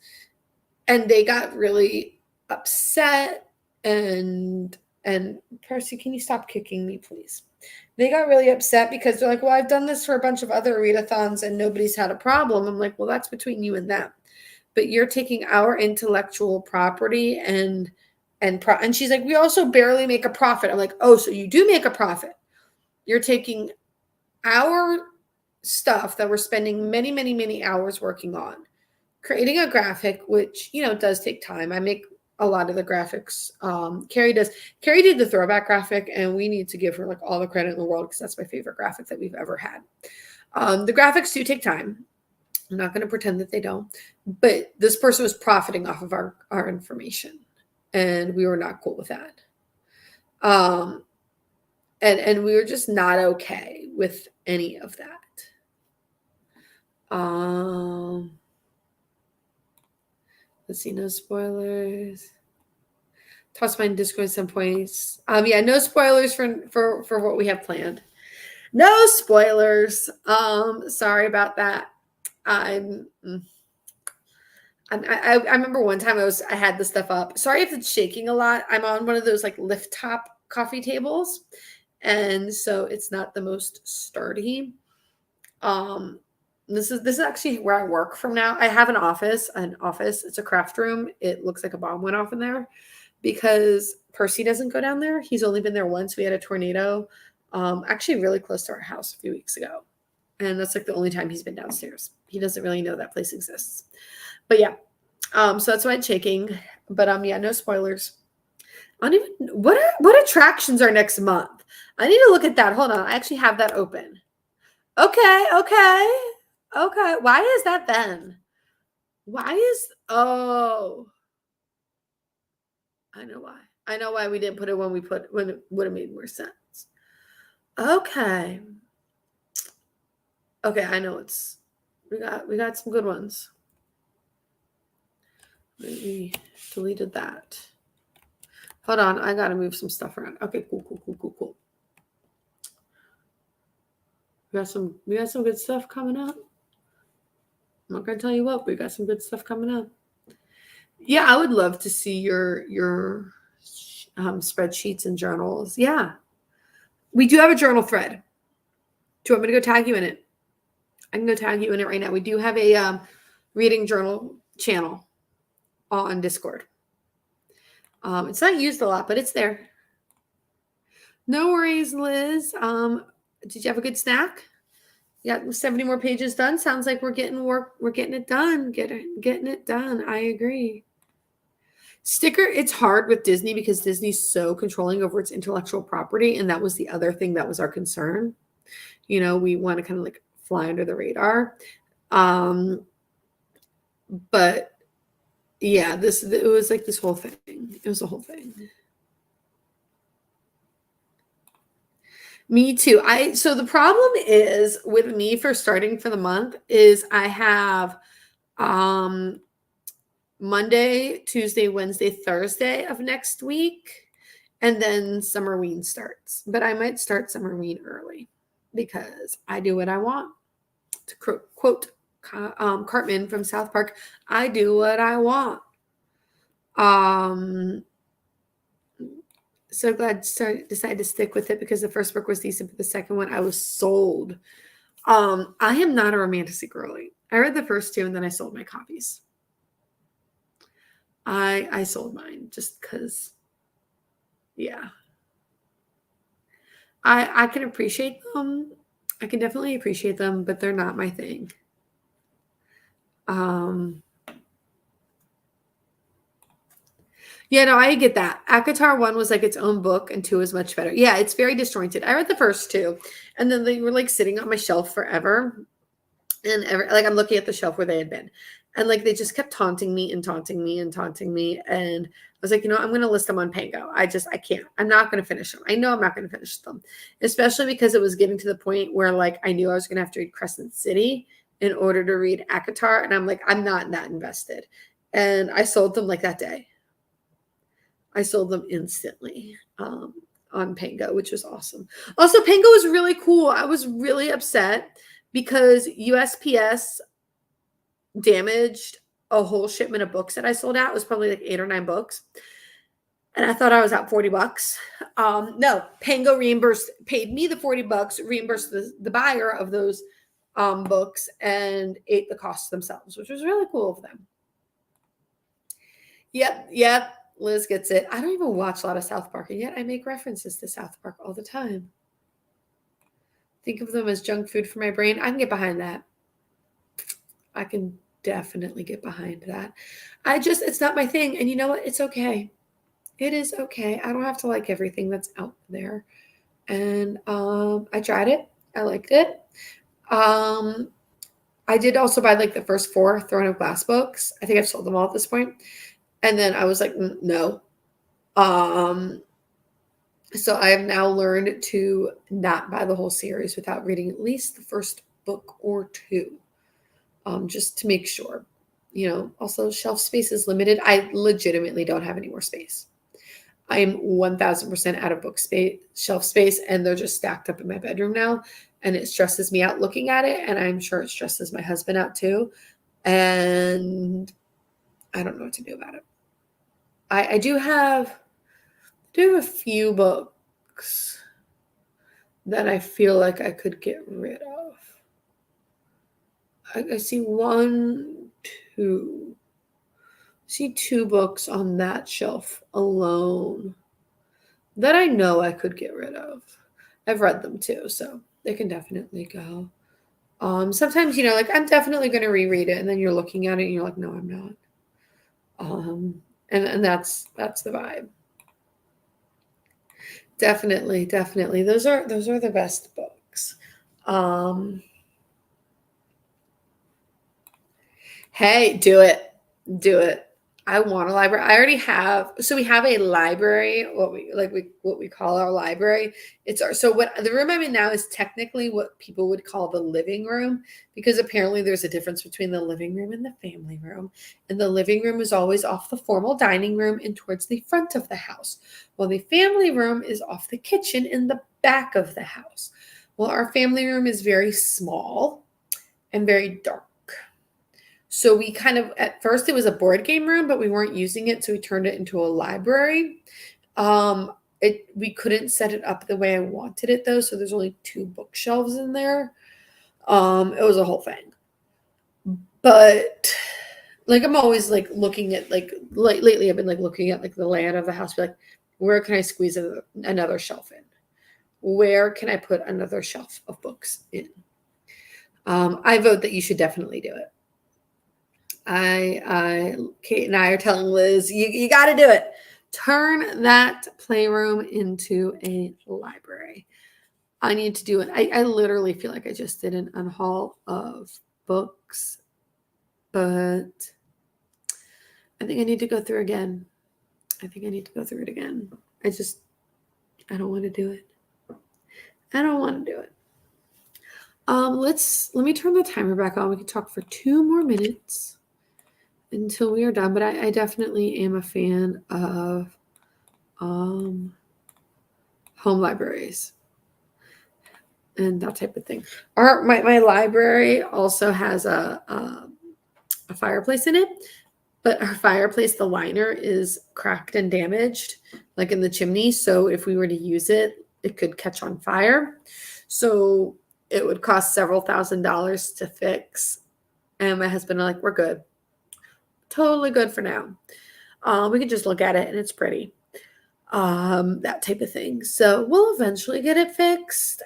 And they got really upset and Percy, can you stop kicking me, please? They got really upset because they're like, well, I've done this for a bunch of other readathons and nobody's had a problem. I'm like, well, that's between you and them. But you're taking our intellectual property and she's like, we also barely make a profit. I'm like, oh, so you do make a profit. You're taking our stuff that we're spending many, many, many hours working on, creating a graphic, which, does take time. I make a lot of the graphics. Carrie does. Carrie did the throwback graphic, and we need to give her like all the credit in the world because that's my favorite graphic that we've ever had. The graphics do take time. I'm not going to pretend that they don't, but this person was profiting off of our information, and we were not cool with that. And we were just not okay with any of that. Let's see, no spoilers. Toss mine in Discord at some points. Yeah, no spoilers for what we have planned. No spoilers. Sorry about that. I remember one time I had the stuff up. Sorry if it's shaking a lot. I'm on one of those like lift top coffee tables, and so it's not the most sturdy. This is actually where I work from now. I have an office. It's a craft room. It looks like a bomb went off in there because Percy doesn't go down there. He's only been there once. We had a tornado, actually really close to our house a few weeks ago. And that's like the only time he's been downstairs. He doesn't really know that place exists. But yeah, so that's why it's shaking. But yeah, no spoilers. I don't even what attractions are next month. I need to look at that. Hold on. I actually have that open. Okay. Why is that then? Oh, I know why. I know why we didn't put it when it would have made more sense. Okay. Okay, I know we got some good ones. We deleted that. Hold on, I gotta move some stuff around. Okay, cool. We got some good stuff coming up. I'm not gonna tell you what, we got some good stuff coming up. Yeah, I would love to see your spreadsheets and journals. Yeah, we do have a journal thread. Do you want me to go tag you in it? I can go tag you in it right now. We do have a reading journal channel on Discord. It's not used a lot, but it's there. No worries, Liz. Did you have a good snack? You got 70 more pages done. Sounds like we're getting it done. Getting it done. I agree. Sticker, it's hard with Disney because Disney's so controlling over its intellectual property, and that was the other thing that was our concern. We want to kind of like fly under the radar. But yeah, it was like this whole thing. It was a whole thing. Me too. So the problem is with me for starting for the month is I have Monday, Tuesday, Wednesday, Thursday of next week, and then Summerween starts. But I might start Summerween early because I do what I want. To quote Cartman from South Park, I do what I want. So glad decided to stick with it because the first book was decent, but the second one I was sold. I am not a romantic girly. I read the first two and then I sold my copies. I sold mine just because, yeah. I can appreciate them. I can definitely appreciate them, but they're not my thing. Yeah, no, I get that. ACOTAR 1 was like its own book and 2 is much better. Yeah, it's very disjointed. I read the first two and then they were like sitting on my shelf forever. And like I'm looking at the shelf where they had been. And like they just kept taunting me and taunting me and taunting me. And I was like, I'm gonna list them on Pango. I can't. I'm not gonna finish them. I know I'm not gonna finish them. Especially because it was getting to the point where like I knew I was gonna have to read Crescent City in order to read ACOTAR. And I'm like, I'm not that invested. And I sold them like that day. I sold them instantly on Pango, which was awesome. Also, Pango was really cool. I was really upset because USPS damaged a whole shipment of books that I sold out. It was probably like 8 or 9 books. And I thought I was out $40. No, Pango paid me the $40, reimbursed the buyer of those books, and ate the costs themselves, which was really cool of them. Yep. Liz gets it. I don't even watch a lot of South Park, and yet I make references to South Park all the time. Think of them as junk food for my brain. I can get behind that. I can definitely get behind that. It's not my thing. And you know what? It's okay. It is okay. I don't have to like everything that's out there. And I tried it. I liked it. I did also buy like the first 4 Throne of Glass books. I think I've sold them all at this point. And then I was like, no. So I have now learned to not buy the whole series without reading at least the first book or 2, just to make sure. Also shelf space is limited. I legitimately don't have any more space. I am 1000% out of book space, shelf space, and they're just stacked up in my bedroom now. And it stresses me out looking at it. And I'm sure it stresses my husband out too. And I don't know what to do about it. I do have a few books that I feel like I could get rid of. I see 1, 2. I see 2 books on that shelf alone that I know I could get rid of. I've read them too, so they can definitely go. Sometimes, like I'm definitely going to reread it, and then you're looking at it and you're like, no, I'm not. And that's the vibe. Definitely. Those are the best books. Hey, do it. I want a library. I already have. So we have a library, what we call our library. The room I'm in now is technically what people would call the living room, because apparently there's a difference between the living room and the family room. And the living room is always off the formal dining room and towards the front of the house, while the family room is off the kitchen in the back of the house. Well, our family room is very small and very dark. So we at first it was a board game room, but we weren't using it. So we turned it into a library. We couldn't set it up the way I wanted it though. So there's only 2 bookshelves in there. It was a whole thing, but like, I'm always like looking at lately I've been like looking at like the layout of the house, be like, where can I squeeze another shelf in? Where can I put another shelf of books in? I vote that you should definitely do it. Kate and I are telling Liz, you got to do it. Turn that playroom into a library. I need to do it. I literally feel like I just did an unhaul of books, but I think I need to go through again. I think I need to go through it again. I don't want to do it. I don't want to do it. Let me turn the timer back on. We can talk for 2 more minutes until we are done, but I definitely am a fan of home libraries and that type of thing. My library also has a fireplace in it, But our fireplace, the liner is cracked and damaged, like in the chimney. So if we were to use it, it could catch on fire. So it would cost several $1,000s to fix. And my husband are like, we're good. Totally good for now. We can just look at it and it's pretty. That type of thing. So we'll eventually get it fixed.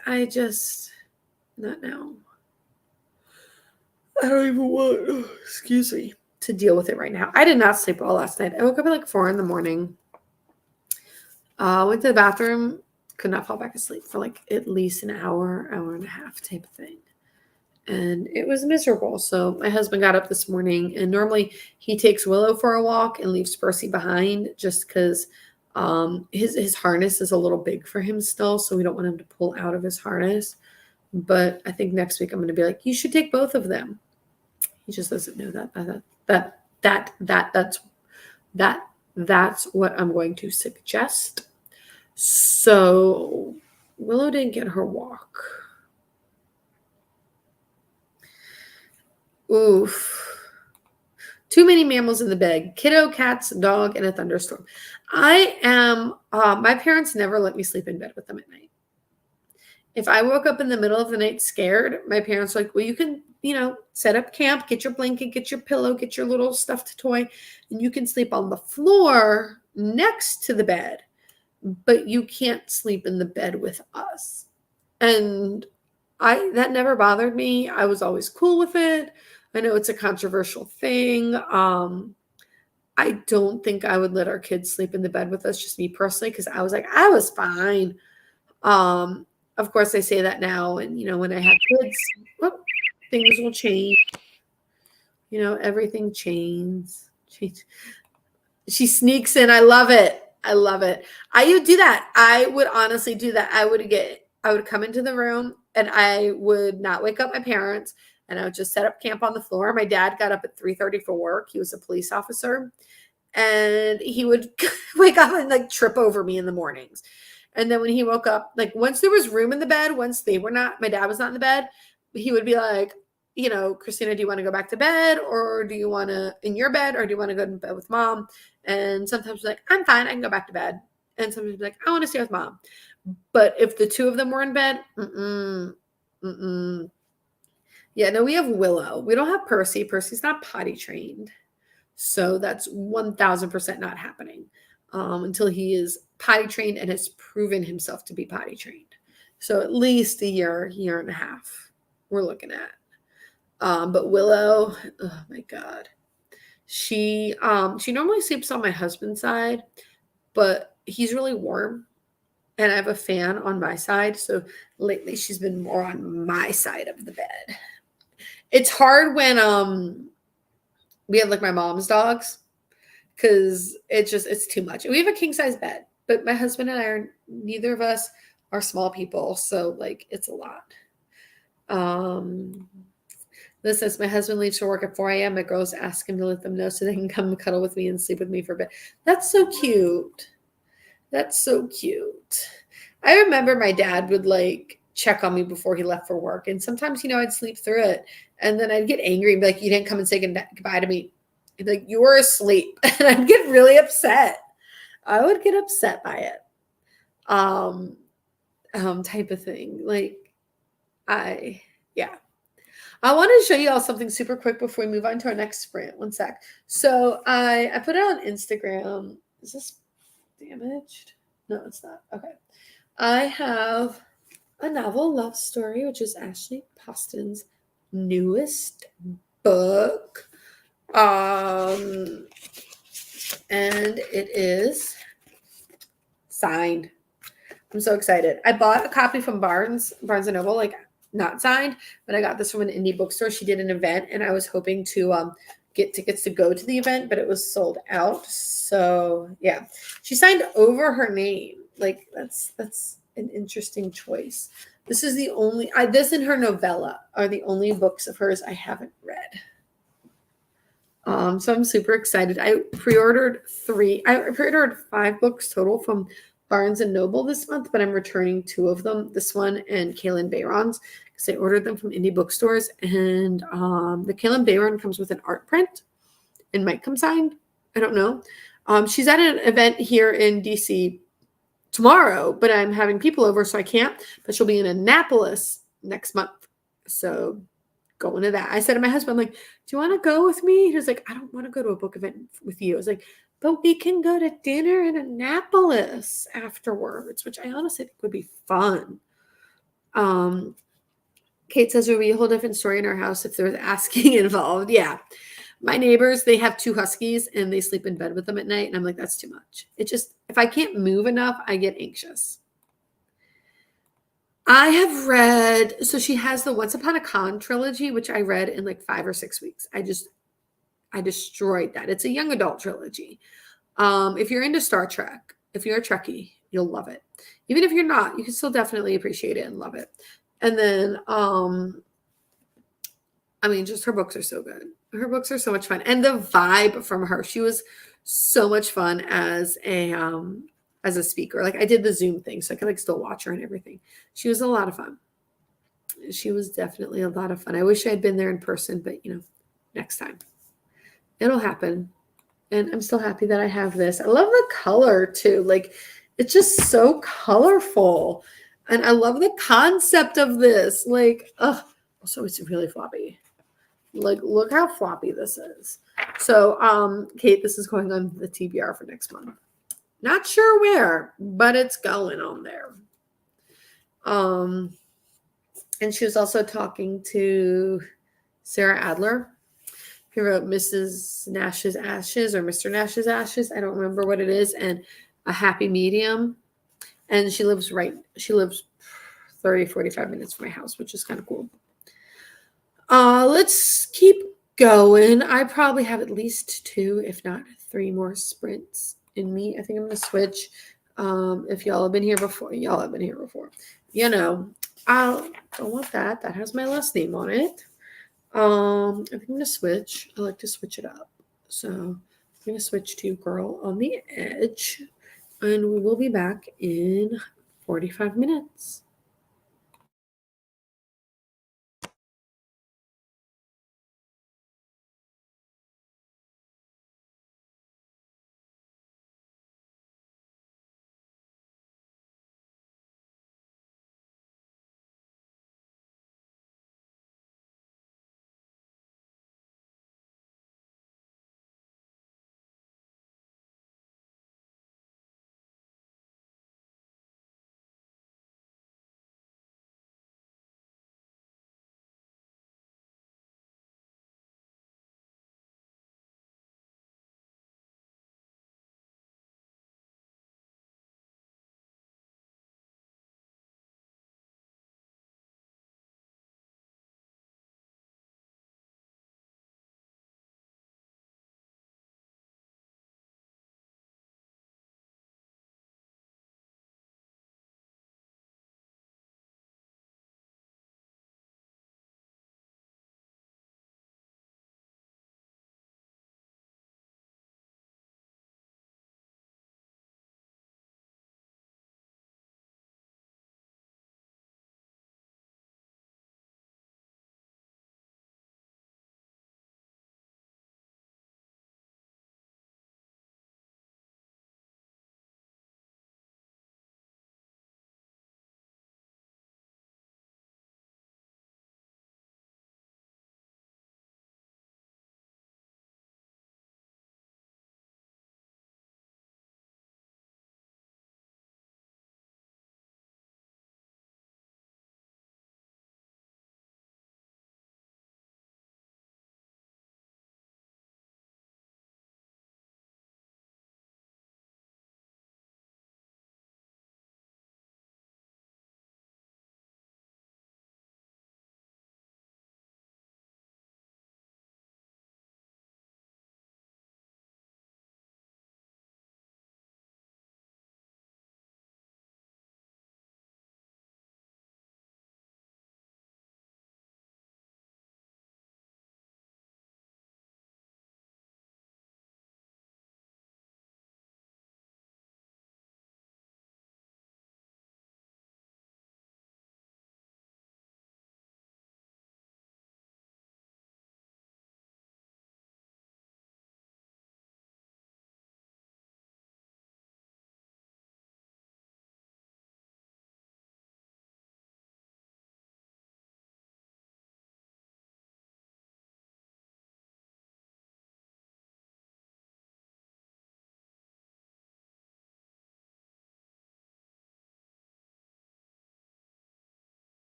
Not now. I don't even want, excuse me, to deal with it right now. I did not sleep well last night. I woke up at like 4 a.m. Went to the bathroom, could not fall back asleep for like at least an hour, hour and a half type of thing. And it was miserable. So my husband got up this morning, and normally he takes Willow for a walk and leaves Percy behind just because his harness is a little big for him still. So we don't want him to pull out of his harness. But I think next week I'm going to be like, you should take both of them. He just doesn't know that's what I'm going to suggest. So Willow didn't get her walk. Oof. Too many mammals in the bed. Kiddo, cats, dog, and a thunderstorm. My parents never let me sleep in bed with them at night. If I woke up in the middle of the night scared, my parents were like, well, you can, set up camp, get your blanket, get your pillow, get your little stuffed toy, and you can sleep on the floor next to the bed, but you can't sleep in the bed with us. And that never bothered me. I was always cool with it. I know it's a controversial thing. I don't think I would let our kids sleep in the bed with us, just me personally, because I was like, I was fine. Of course, I say that now, and when I have kids, things will change. Everything changes. She sneaks in. I love it. I would do that. I would honestly do that. I would come into the room, and I would not wake up my parents, and I would just set up camp on the floor. My dad got up at 3:30 for work. He was a police officer, and he would wake up and like trip over me in the mornings. And then when he woke up, like once there was room in the bed, once my dad was not in the bed, he would be like, Christina, do you want to go back to bed, or do you want to in your bed, or do you want to go to bed with mom? And sometimes like, I'm fine, I can go back to bed. And sometimes like, I want to stay with mom. But if the two of them were in bed, yeah, no, we have Willow. We don't have Percy. Percy's not potty trained. So that's 1,000% not happening until he is potty trained and has proven himself to be potty trained. So at least a year and a half we're looking at. But Willow, oh my God. She normally sleeps on my husband's side, but he's really warm. And I have a fan on my side. So lately she's been more on my side of the bed. It's hard when we have like my mom's dogs, because it's too much. We have a king size bed, but my husband and neither of us are small people. So like it's a lot. This says my husband leaves for work at 4 a.m. My girls ask him to let them know so they can come cuddle with me and sleep with me for a bit. That's so cute. I remember my dad would like check on me before he left for work. And sometimes, I'd sleep through it. And then I'd get angry and be like, you didn't come and say goodbye to me. He'd be like, you were asleep. And I'd get really upset. I would get upset by it. Type of thing. Like, I want to show you all something super quick before we move on to our next sprint. One sec. So I put it on Instagram. Is this damaged? No, it's not. Okay. I have a novel love story, which is Ashley Poston's newest book. And it is signed. I'm so excited. I bought a copy from Barnes & Noble, like not signed, but I got this from an indie bookstore. She did an event, and I was hoping to get tickets to go to the event, but it was sold out. So yeah, she signed over her name. Like that's an interesting choice. This is the only this and her novella are the only books of hers I haven't read. So I'm super excited. I pre-ordered 5 books total from Barnes & Noble this month, but I'm returning 2 of them, this one and Kaylin Bayron's, because I ordered them from indie bookstores. And the Kaylin Bayron comes with an art print, and might come signed. I don't know. She's at an event here in DC tomorrow, but I'm having people over, so I can't. But she'll be in Annapolis next month. So going to that. I said to my husband, like, do you want to go with me? He was like, I don't want to go to a book event with you. I was like, but we can go to dinner in Annapolis afterwards, which I honestly think would be fun. Kate says there would be a whole different story in our house if there was asking involved. Yeah. My neighbors, they have 2 huskies and they sleep in bed with them at night. And I'm like, that's too much. It just, if I can't move enough, I get anxious. I have read, so she has the Once Upon a Con trilogy, which I read in like 5 or 6 weeks. I destroyed that. It's a young adult trilogy. If you're into Star Trek, if you're a Trekkie, you'll love it. Even if you're not, you can still definitely appreciate it and love it. And then, I mean, just her books are so good. Her books are so much fun. And the vibe from her, she was so much fun as a speaker. Like I did the Zoom thing, so I could like still watch her and everything. She was a lot of fun. She was definitely a lot of fun. I wish I had been there in person, but next time. It'll happen. And I'm still happy that I have this. I love the color too. Like it's just so colorful. And I love the concept of this. Like, also it's really floppy. Like, look how floppy this is. So, Kate, this is going on the TBR for next month. Not sure where, but it's going on there. And she was also talking to Sarah Adler, who wrote Mrs. Nash's Ashes or Mr. Nash's Ashes. I don't remember what it is. And A Happy Medium. And she lives 30, 45 minutes from my house, which is kind of cool. Let's keep going. I probably have at least 2, if not 3 more sprints in me. I think I'm going to switch. If y'all have been here before, y'all have been here before. I don't want that. That has my last name on it. I think I'm going to switch. I like to switch it up. So I'm going to switch to Girl on the Edge. And we will be back in 45 minutes.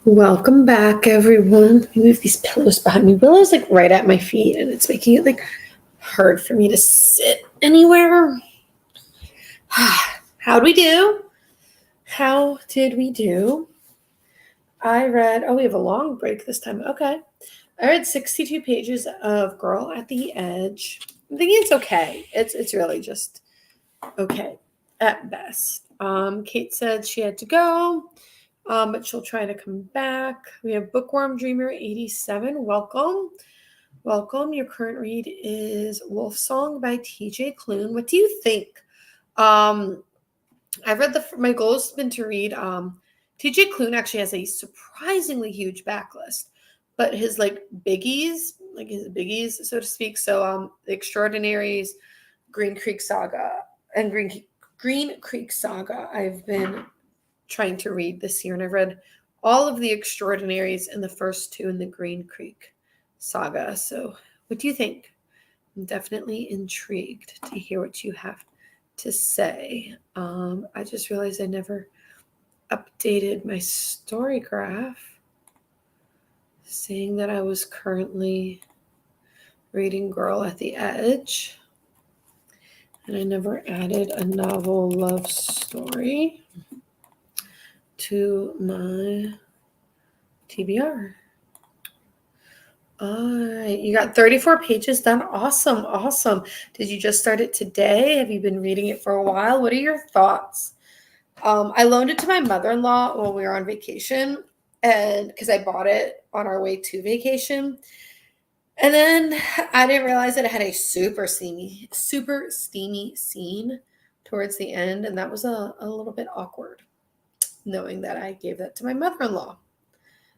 Welcome back, everyone. Let me move these pillows behind me. Willow's like right at my feet, and it's making it like hard for me to sit anywhere. How'd we do? How did we do? I read, we have a long break this time. Okay. I read 62 pages of Girl at the Edge. I'm thinking it's okay. It's really just okay at best. Kate said she had to go. But she'll try to come back. We have Bookworm Dreamer 87. Welcome. Welcome. Your current read is Wolf Song by TJ Klune. What do you think? I've read my goal has been to read TJ Klune actually has a surprisingly huge backlist, but his biggies, so to speak. So The Extraordinaries, Green Creek Saga, and Green Creek Saga I've been trying to read this year, and I've read all of The Extraordinaries and the first two in the Green Creek Saga. So what do you think? I'm definitely intrigued to hear what you have to say. I just realized I never updated my story graph saying that I was currently reading Girl at the Edge, and I never added a novel love story to my TBR. All right, you got 34 pages done. Awesome, awesome. Did you just start it today? Have you been reading it for a while? What are your thoughts? I loaned it to my mother-in-law when we were on vacation, and because I bought it on our way to vacation. And then I didn't realize that it had a super steamy scene towards the end, and that was a little bit awkward, knowing that I gave that to my mother-in-law.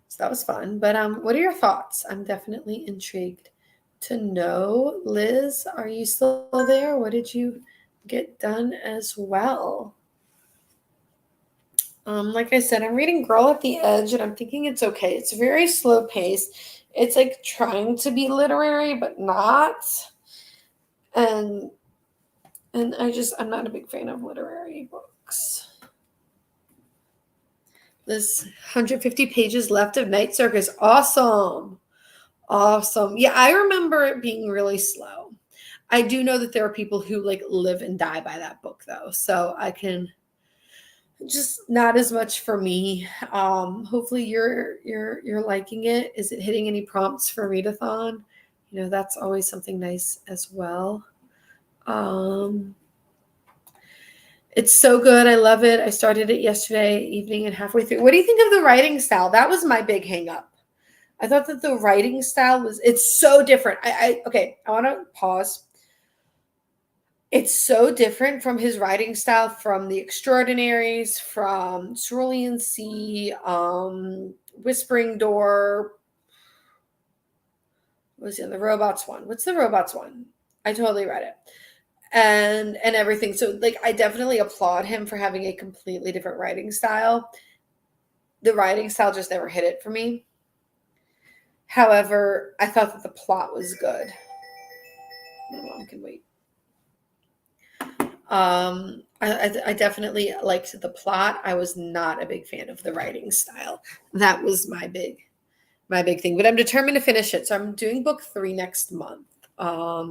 So that was fun. But what are your thoughts? I'm definitely intrigued to know. Liz, are you still there? What did you get done as well? Like I said, I'm reading Girl at the Edge, and I'm thinking it's okay. It's very slow paced. It's like trying to be literary, but not. And I'm not a big fan of literary books. This 150 pages left of Night Circus. Awesome. Awesome. Yeah, I remember it being really slow. I do know that there are people who live and die by that book though. So I can just not as much for me. Hopefully you're liking it. Is it hitting any prompts for Readathon? That's always something nice as well. It's so good. I love it. I started it yesterday evening and halfway through. What do you think of the writing style? That was my big hang up. I thought that the writing style it's so different. Okay, I want to pause. It's so different from his writing style from The Extraordinaries, from Cerulean Sea, Whispering Door. What was the Robots one? What's the Robots one? I totally read it. And everything. So I definitely applaud him for having a completely different writing style. The writing style just never hit it for me. However, I thought that the plot was good. My mom can wait. I definitely liked the plot. I was not a big fan of the writing style. That was my big thing. But I'm determined to finish it. So I'm doing book 3 next month. I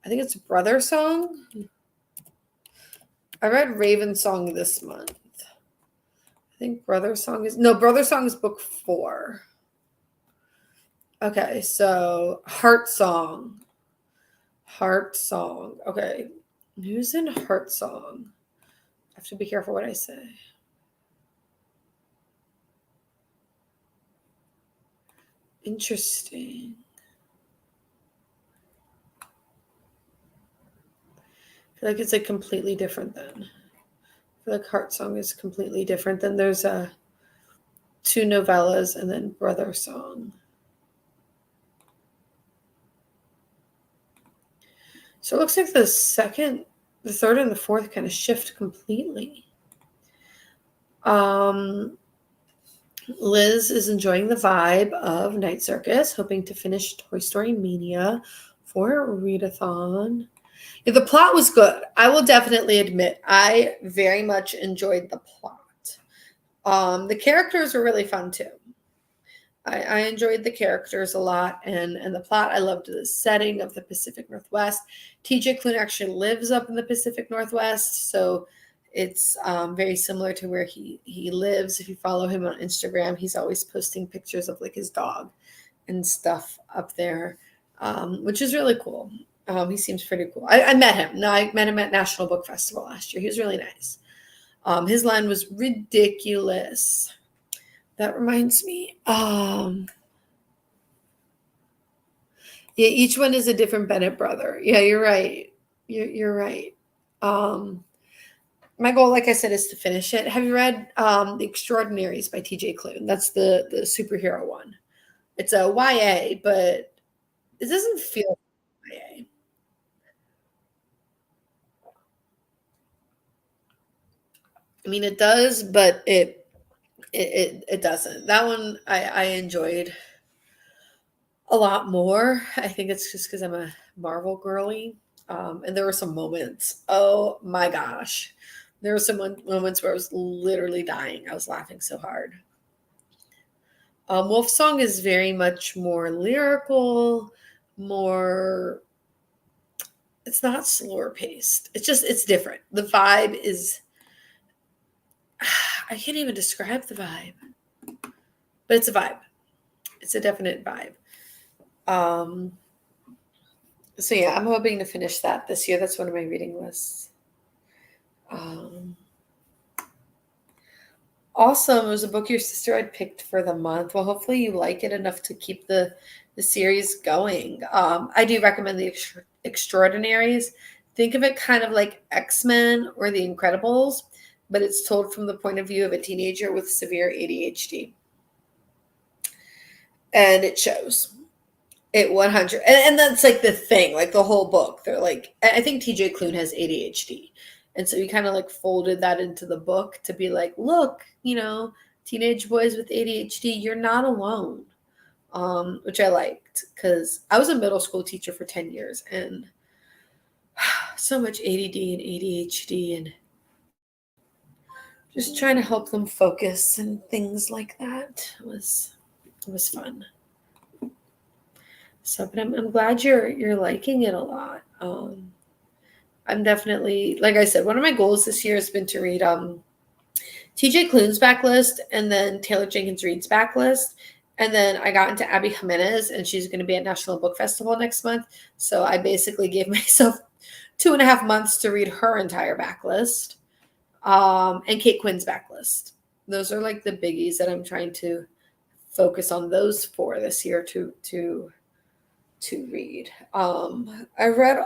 think it's Brother Song. I read Raven Song this month. I think Brother Song is book 4. Okay, so Heart Song. Okay. Who's in Heart Song? I have to be careful what I say. Interesting. I feel like it's completely different then. I feel like Heart Song is completely different. Then there's 2 novellas and then Brother Song. So it looks like the 2nd, the 3rd, and the 4th kind of shift completely. Liz is enjoying the vibe of Night Circus, hoping to finish Toy Story Mania for Readathon. Yeah, the plot was good. I will definitely admit I very much enjoyed the plot. The characters were really fun too. I enjoyed the characters a lot and the plot. I loved the setting of the Pacific Northwest. TJ Klune actually lives up in the Pacific Northwest, so it's very similar to where he lives. If you follow him on Instagram, he's always posting pictures of like his dog and stuff up there, which is really cool. He seems pretty cool. I met him. No, I met him at National Book Festival last year. He was really nice. His line was ridiculous. That reminds me. Yeah, each one is a different Bennett brother. Yeah, you're right. You're right. Um, my goal, like I said, is to finish it. Have you read The Extraordinaries by T.J. Klune? That's the superhero one. It's a YA, but it doesn't feel YA. I mean, it does, but it doesn't. That one I enjoyed a lot more. I think it's just because I'm a Marvel girly. And there were some moments. Oh my gosh. There were some moments where I was literally dying. I was laughing so hard. Wolf Song is very much more lyrical, more, it's not slower paced. It's different. The vibe is, I can't even describe the vibe, but it's a vibe. It's a definite vibe. Um, so yeah, I'm hoping to finish that this year. That's one of my reading lists. Um, Awesome. It was a book your sister had picked for the month. Well, hopefully you like it enough to keep the series going. I do recommend the Extraordinaries. Think of it kind of like X-Men or The Incredibles, but it's told from the point of view of a teenager with severe ADHD. And it shows. It 100, and that's like the thing, like the whole book. They're like, I think TJ Klune has ADHD. And so he kind of like folded that into the book to be like, look, teenage boys with ADHD, you're not alone. Which I liked because I was a middle school teacher for 10 years and so much ADD and ADHD and just trying to help them focus and things like that was fun. So, but I'm glad you're liking it a lot. I'm definitely, like I said, one of my goals this year has been to read TJ Klune's backlist and then Taylor Jenkins Reid's backlist. And then I got into Abby Jimenez, and she's going to be at National Book Festival next month. So I basically gave myself 2.5 months to read her entire backlist, and Kate Quinn's backlist. Those are like the biggies that I'm trying to focus on those for this year to read. I read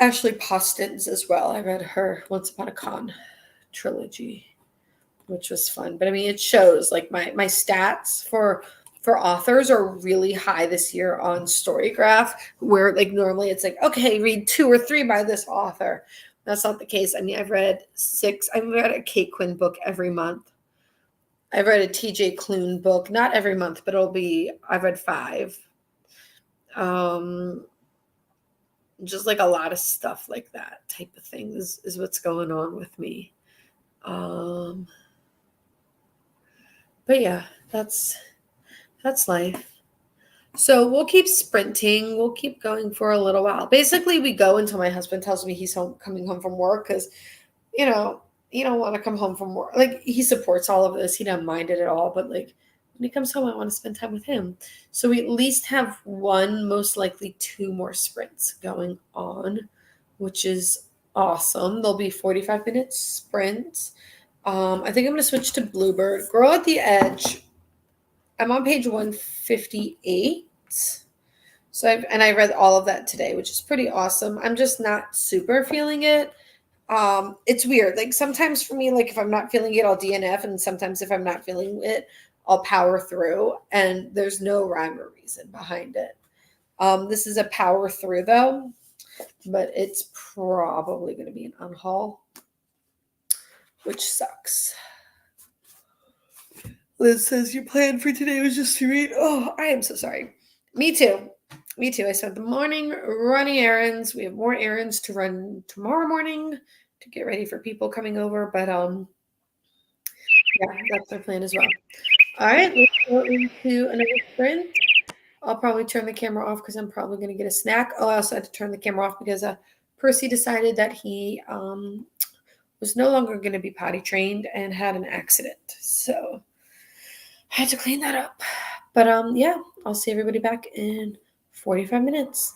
Ashley Poston's as well. I read her Once Upon a Con trilogy, which was fun. But I mean, it shows like my stats for authors are really high this year on Storygraph, where like normally it's like, okay, read 2 or 3 by this author. That's not the case. I mean, I've read a Kate Quinn book every month. I've read a TJ Klune book, not every month, but I've read 5. Just like a lot of stuff like that type of thing is what's going on with me. But yeah, that's life. So we'll keep sprinting. We'll keep going for a little while. Basically, we go until my husband tells me he's coming home from work because, you don't want to come home from work. Like, he supports all of this. He doesn't mind it at all. But like, when he comes home, I want to spend time with him. So we at least have 1, most likely 2 more sprints going on, which is awesome. There'll be 45-minute sprints. I think I'm going to switch to Bluebird. Girl at the Edge. I'm on page 158. So I read all of that today, which is pretty awesome. I'm just not super feeling it. It's weird. Like sometimes for me, like if I'm not feeling it, I'll DNF, and sometimes if I'm not feeling it, I'll power through. And there's no rhyme or reason behind it. This is a power through though, but it's probably going to be an unhaul, which sucks. Liz says your plan for today was just to read. Oh, I am so sorry. Me too. I spent the morning running errands. We have more errands to run tomorrow morning to get ready for people coming over. But yeah, that's our plan as well. All right. go into another sprint. I'll probably turn the camera off because I'm probably going to get a snack. Oh, I also had to turn the camera off because Percy decided that he was no longer going to be potty trained and had an accident. So I had to clean that up. But yeah, I'll see everybody back in 45 minutes.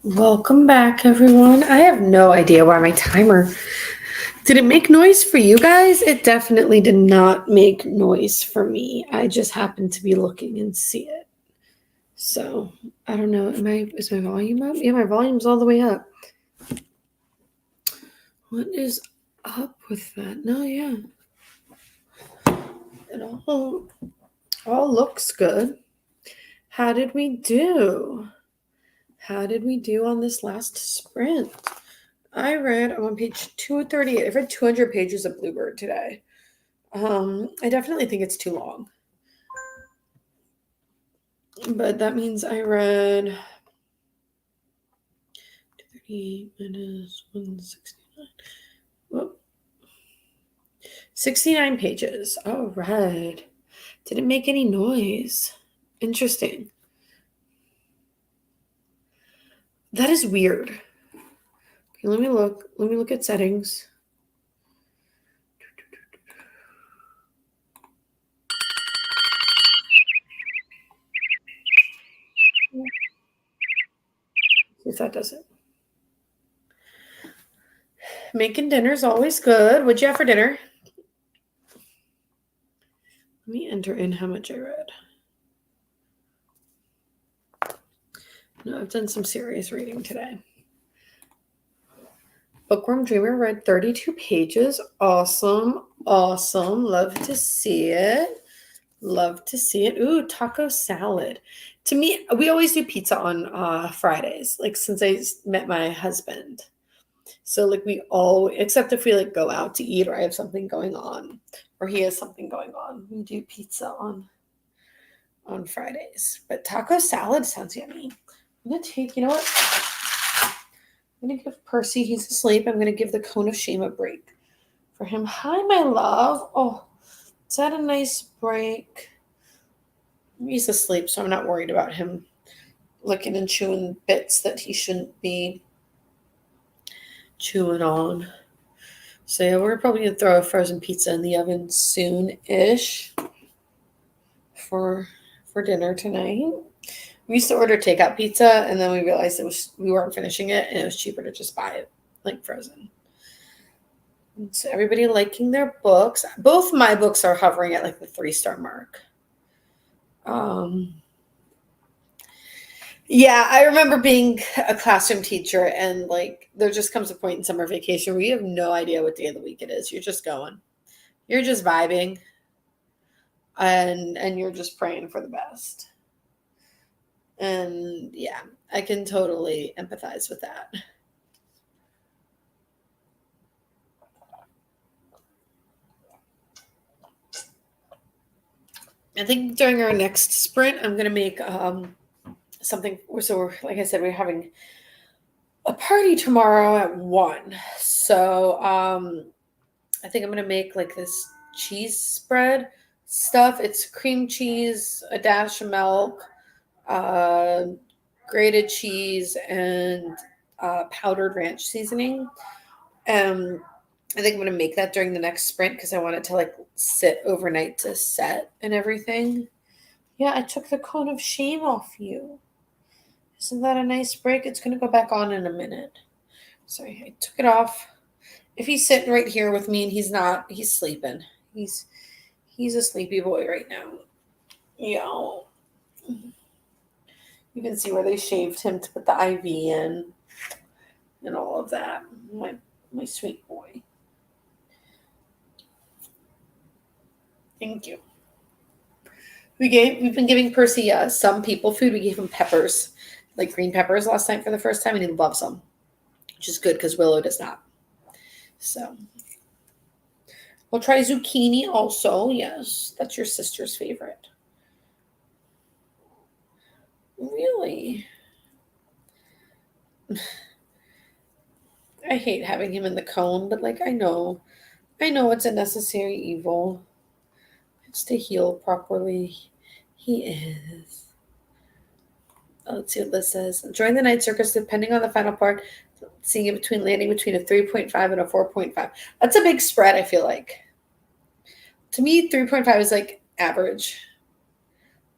Welcome back, everyone. I have no idea why my timer did it make noise for you guys. It definitely did not make noise for me. I just happened to be looking and see it. So I don't know. Is my volume up? Yeah, my volume's all the way up. What is up with that? No, yeah. It all looks good. How did we do? How did we do on this last sprint? I'm on page 238. I've read 200 pages of Bluebird today. I definitely think it's too long. But that means I read 238 minus 169. Whoa. 69 pages. All right. Didn't make any noise. Interesting. That is weird. Okay, let me look. Let me look at settings. See if that does it. Making dinner's always good. What'd you have for dinner? Let me enter in how much I read. No, I've done some serious reading today. Bookworm Dreamer read 32 pages. Awesome. Awesome. Love to see it. Love to see it. Ooh, taco salad. To me, we always do pizza on Fridays, like since I met my husband. So like we all, except if we like go out to eat or I have something going on or he has something going on, we do pizza on Fridays. But taco salad sounds yummy. I'm gonna take, you know what? I'm gonna give Percy, he's asleep. I'm gonna give the cone of shame a break for him. Hi, my love. Oh, is that a nice break? He's asleep, so I'm not worried about him licking and chewing bits that he shouldn't be chewing on. So yeah, we're probably gonna throw a frozen pizza in the oven soon-ish for dinner tonight. We used to order takeout pizza, and then we realized we weren't finishing it, and it was cheaper to just buy it like frozen. And so everybody liking their books. Both my books are hovering at like the 3-star mark. Yeah, I remember being a classroom teacher, and like there just comes a point in summer vacation where you have no idea what day of the week it is. You're just going, you're just vibing, and you're just praying for the best. And yeah, I can totally empathize with that. I think during our next sprint, I'm gonna make something. So, like I said, we're having a party tomorrow at 1. So, I think I'm gonna make like this cheese spread stuff. It's cream cheese, a dash of milk, uh, grated cheese, and powdered ranch seasoning. I think I'm gonna make that during the next sprint because I want it to like sit overnight to set and everything. Yeah, I took the cone of shame off you. Isn't that a nice break? It's gonna go back on in a minute. Sorry, I took it off. If he's sitting right here with me and he's not, he's sleeping. He's a sleepy boy right now. Yeah. You can see where they shaved him to put the IV in and all of that. My sweet boy. Thank you. We've been giving Percy some people food. We gave him peppers, like green peppers last night for the first time, and he loves them, which is good because Willow does not. So we'll try zucchini also. Yes, that's your sister's favorite. Really? I hate having him in the cone, but like I know it's a necessary evil. It's to heal properly. He is. Let's see what this says. Join the night circus depending on the final part, seeing it landing between a 3.5 and a 4.5. That's a big spread, I feel like. To me, 3.5 is like average.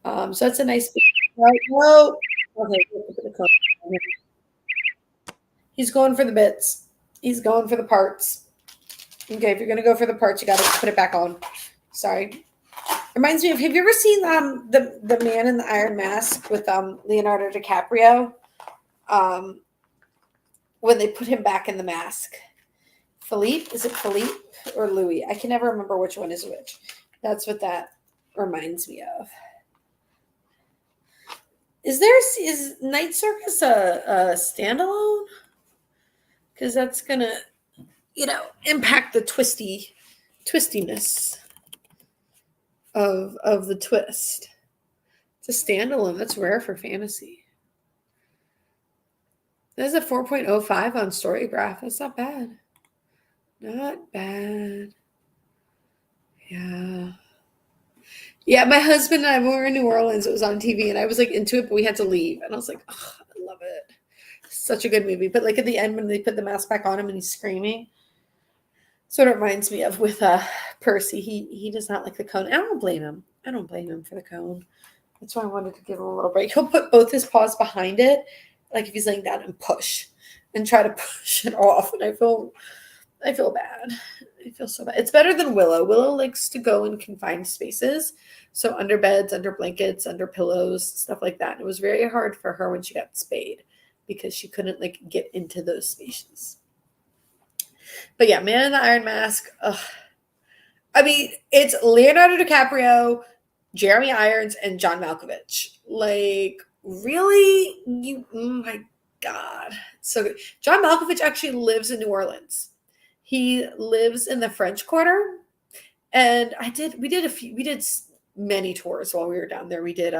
So that's a nice. Right? Whoa. Okay. He's going for the bits. He's going for the parts. Okay, if you're gonna go for the parts, you gotta put it back on. Sorry. Reminds me of, have you ever seen the Man in the Iron Mask with Leonardo DiCaprio? Um when they put him back in the mask. Philippe? Is it Philippe or Louis? I can never remember which one is which. That's what that reminds me of. Is Night Circus a standalone? Because that's gonna, impact the twistiness of the twist. It's a standalone. That's rare for fantasy. There's a 4.05 on Storygraph. That's not bad. Not bad. Yeah. Yeah, my husband and I, when we were in New Orleans, it was on TV and I was like into it, but we had to leave. And I was like, oh, I love it. Such a good movie. But like at the end when they put the mask back on him and he's screaming, sort of reminds me of with Percy. He does not like the cone. I don't blame him. I don't blame him for the cone. That's why I wanted to give him a little break. He'll put both his paws behind it, like if he's laying down, and push and try to push it off. And I feel bad. I feel so bad. It's better than Willow. Willow likes to go in confined spaces. So under beds, under blankets, under pillows, stuff like that. And it was very hard for her when she got spayed because she couldn't like get into those spaces. But yeah, Man in the Iron Mask. Ugh. I mean, it's Leonardo DiCaprio, Jeremy Irons, and John Malkovich. Like, really? Oh my God. So good. John Malkovich actually lives in New Orleans. He lives in the French Quarter. And we did many tours while we were down there. We did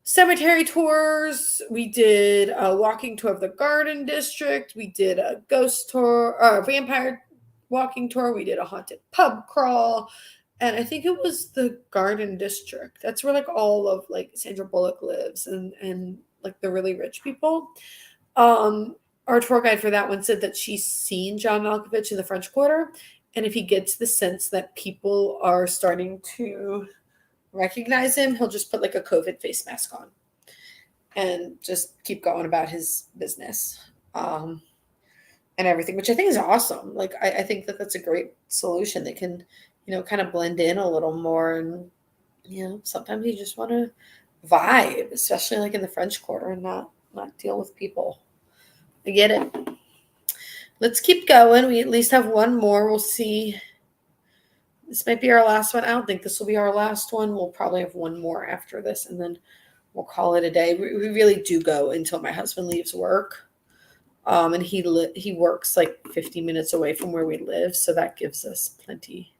cemetery tours. We did a walking tour of the Garden District. We did a ghost tour, vampire walking tour. We did a haunted pub crawl. And I think it was the Garden District. That's where like all of like Sandra Bullock lives and like the really rich people. Our tour guide for that one said that she's seen John Malkovich in the French Quarter. And if he gets the sense that people are starting to recognize him, he'll just put like a COVID face mask on and just keep going about his business and everything, which I think is awesome. Like, I think that that's a great solution that can, kind of blend in a little more. And, sometimes you just want to vibe, especially like in the French Quarter and not deal with people. I get it. Let's keep going. We at least have one more. We'll see. This might be our last one. I don't think this will be our last one. We'll probably have one more after this, and then we'll call it a day. We really do go until my husband leaves work. And he works like 50 minutes away from where we live, so that gives us plenty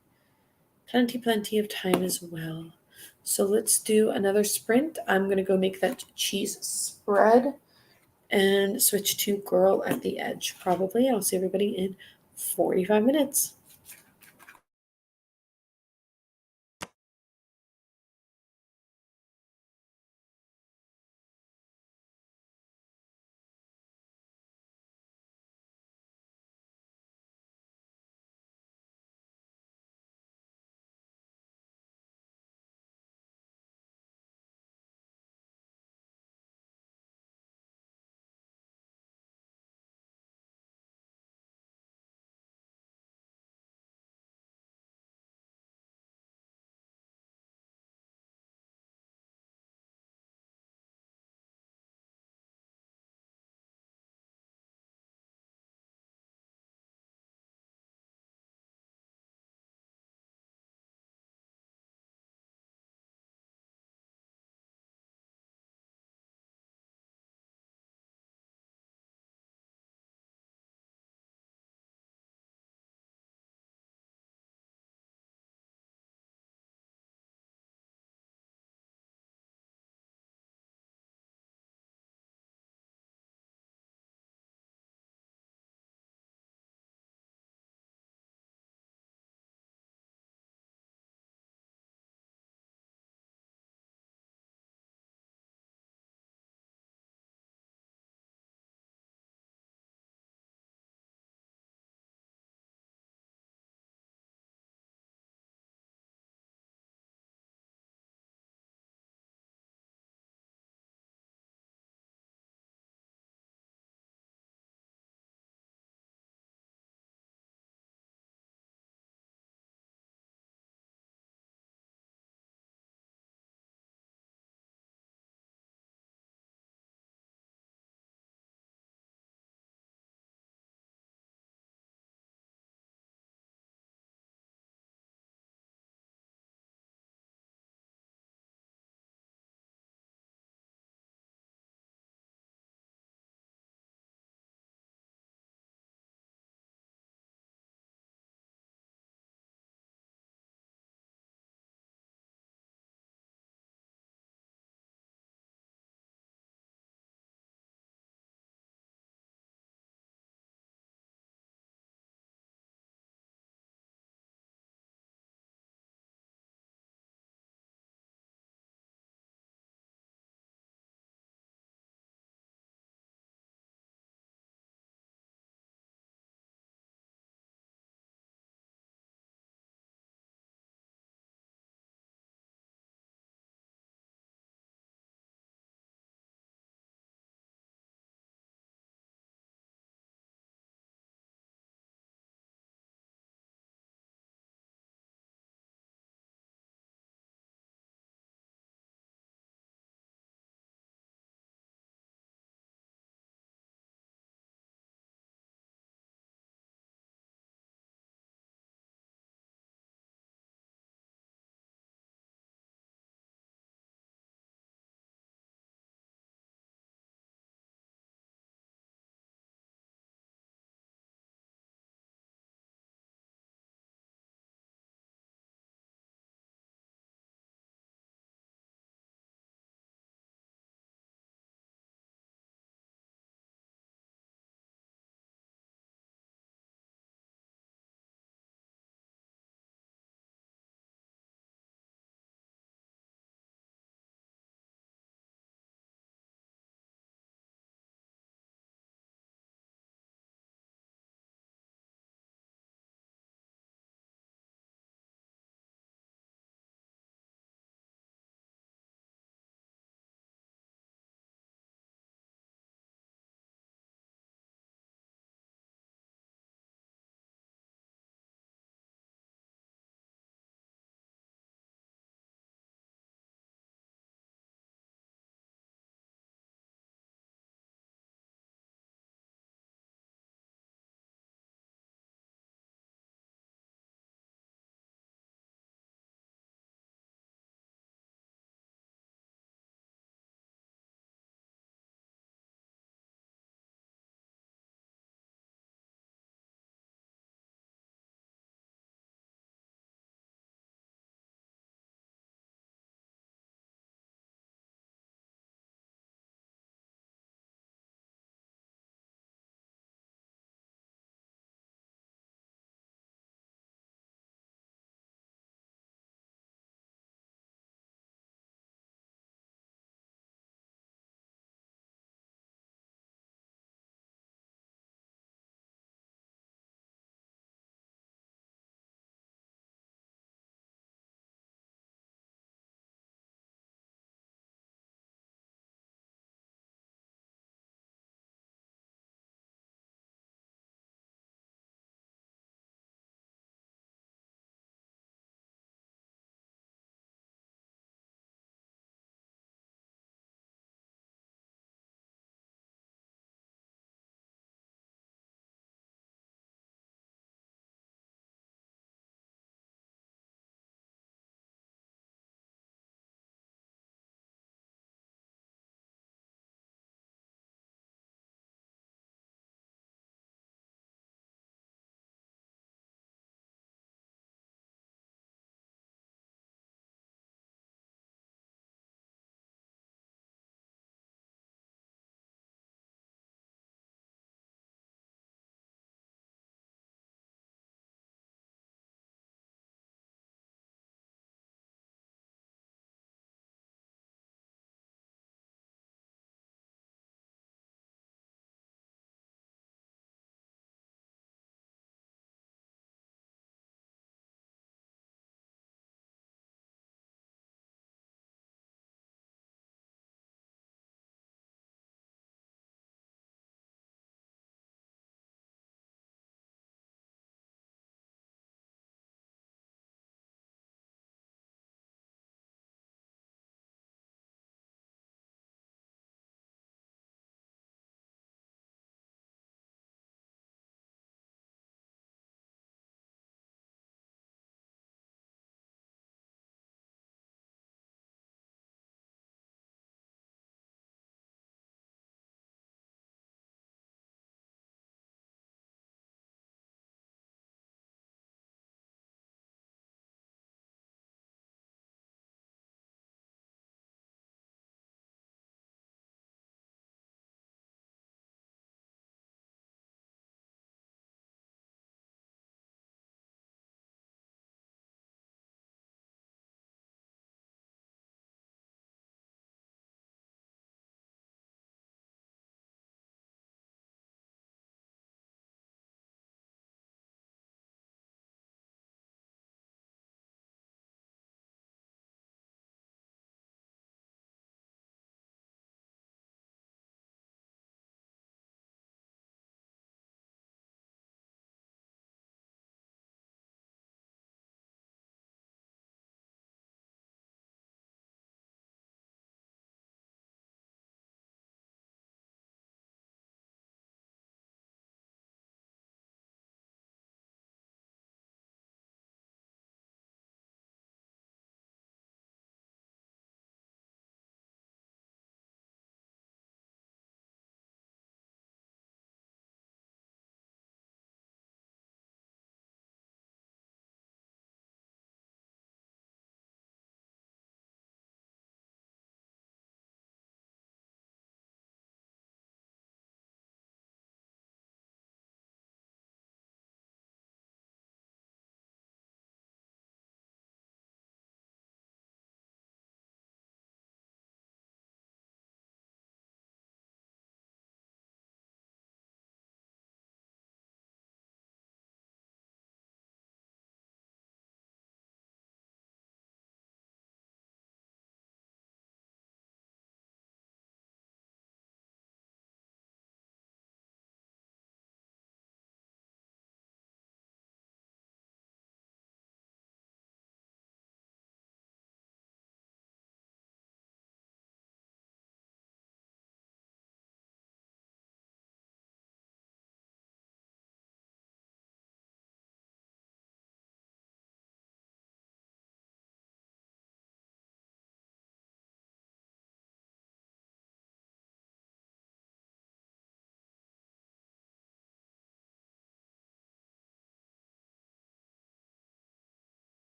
of time as well. So let's do another sprint. I'm going to go make that cheese spread and switch to Girl at the Edge probably. I'll see everybody in 45 minutes.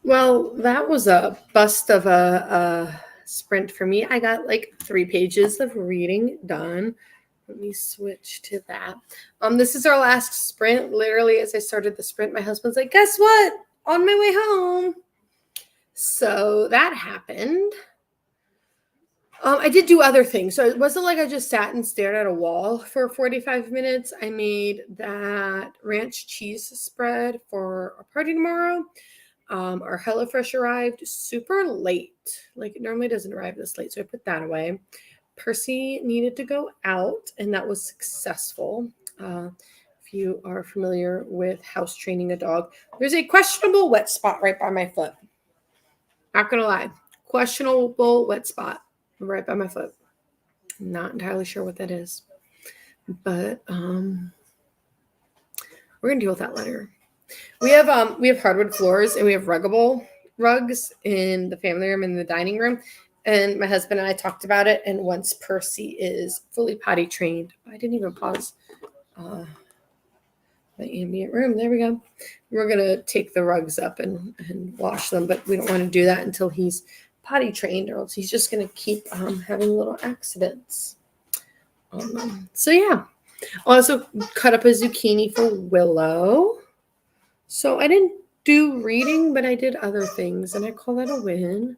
Well, that was a bust of a sprint for me. I got like 3 pages of reading done. Let me switch to that. This is our last sprint. Literally, as I started the sprint, my husband's like, guess what? On my way home. So that happened. I did do other things. So it wasn't like I just sat and stared at a wall for 45 minutes. I made that ranch cheese spread for a party tomorrow. Our HelloFresh arrived super late. Like it normally doesn't arrive this late. So I put that away. Percy needed to go out, and that was successful. If you are familiar with house training a dog, there's a questionable wet spot right by my foot. Not going to lie. Questionable wet spot right by my foot. Not entirely sure what that is, but we're gonna deal with that later. We have hardwood floors and we have ruggable rugs in the family room and the dining room. And my husband and I talked about it. And once Percy is fully potty trained, I didn't even pause the ambient room. There we go. We're gonna take the rugs up and wash them, but we don't want to do that until he's potty trained, or else he's just going to keep having little accidents. So yeah, I also cut up a zucchini for Willow. So I didn't do reading, but I did other things, and I call that a win.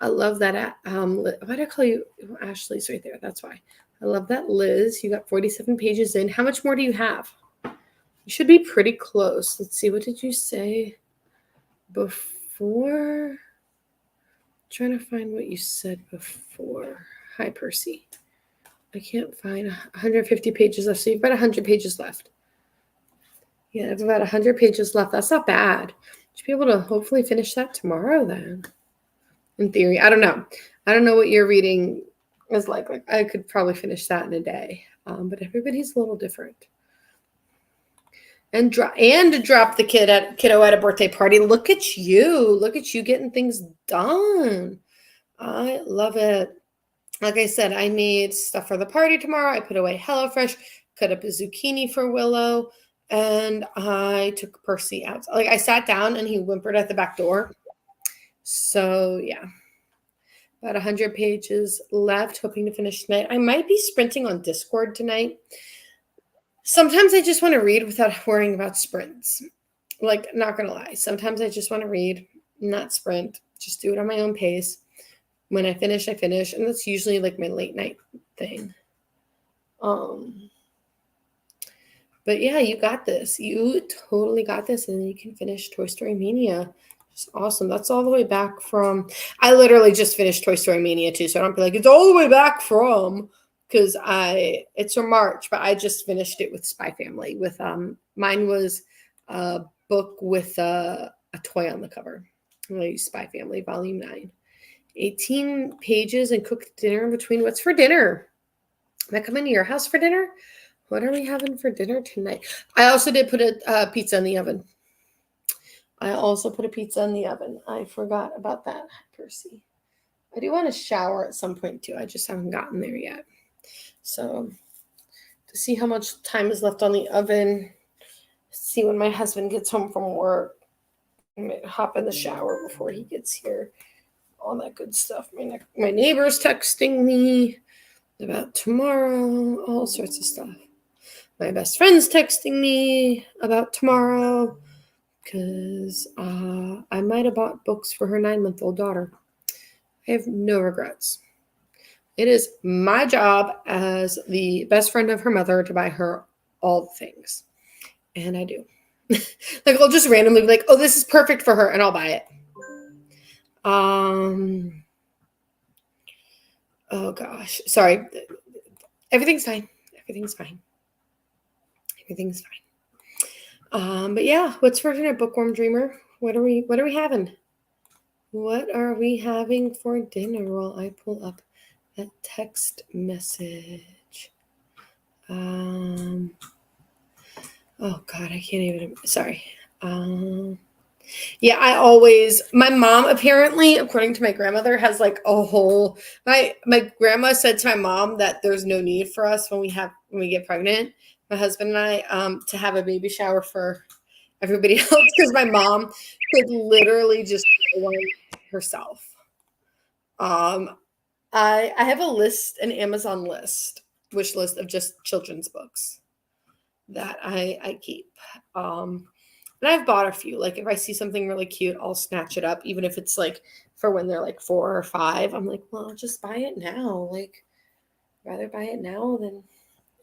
I love that. Why did I call you Ashley's right there? That's why. I love that, Liz. You got 47 pages in. How much more do you have? You should be pretty close. Let's see. What did you say before? Trying to find what you said before. Hi, Percy. I can't find 150 pages left. So you've got 100 pages left. Yeah, I have about 100 pages left. That's not bad. You should be able to hopefully finish that tomorrow then. In theory. I don't know. I don't know what your reading is like. Like I could probably finish that in a day. But everybody's a little different. And drop the kiddo at a birthday party. Look at you getting things done. I love it. Like I said, I made stuff for the party tomorrow. I put away HelloFresh, cut up a zucchini for Willow, and I took Percy out. Like I sat down and he whimpered at the back door. So yeah, about 100 pages left, hoping to finish tonight. I might be sprinting on Discord tonight. Sometimes I just want to read without worrying about sprints. Like, not going to lie. Sometimes I just want to read, not sprint. Just do it on my own pace. When I finish, I finish. And that's usually like my late night thing. But yeah, you got this. You totally got this. And then you can finish Toy Story Mania. It's awesome. That's all the way back from, I literally just finished Toy Story Mania too. So I don't be like, it's all the way back from, because it's from March, but I just finished it with Spy Family. With mine was a book with a toy on the cover. Spy Family, Volume 9. 18 pages and cooked dinner in between. What's for dinner? Am I coming to your house for dinner? What are we having for dinner tonight? I also did put a pizza in the oven. I forgot about that, Percy. I do want to shower at some point too. I just haven't gotten there yet. So to see how much time is left on the oven, see when my husband gets home from work, I might hop in the shower before he gets here. All that good stuff. My neighbor's texting me about tomorrow, all sorts of stuff. My best friend's texting me about tomorrow because I might have bought books for her 9-month-old daughter. I have no regrets. It is my job as the best friend of her mother to buy her all the things. And I do. Like I'll just randomly be like, oh, this is perfect for her, and I'll buy it. Oh gosh. Sorry. Everything's fine. But yeah, what's for dinner, Bookworm Dreamer? What are we having? What are we having for dinner while I pull up that text message? Oh God, I can't even, sorry. Yeah, my mom apparently, according to my grandmother, has like a whole, my grandma said to my mom that there's no need for us when we get pregnant, my husband and I, to have a baby shower for everybody else because my mom could literally just write one herself. I have a list, an Amazon wish list of just children's books that I keep. And I've bought a few. Like if I see something really cute, I'll snatch it up, even if it's like for when they're like 4 or 5. I'm like, well, I'll just buy it now. Like, rather buy it now than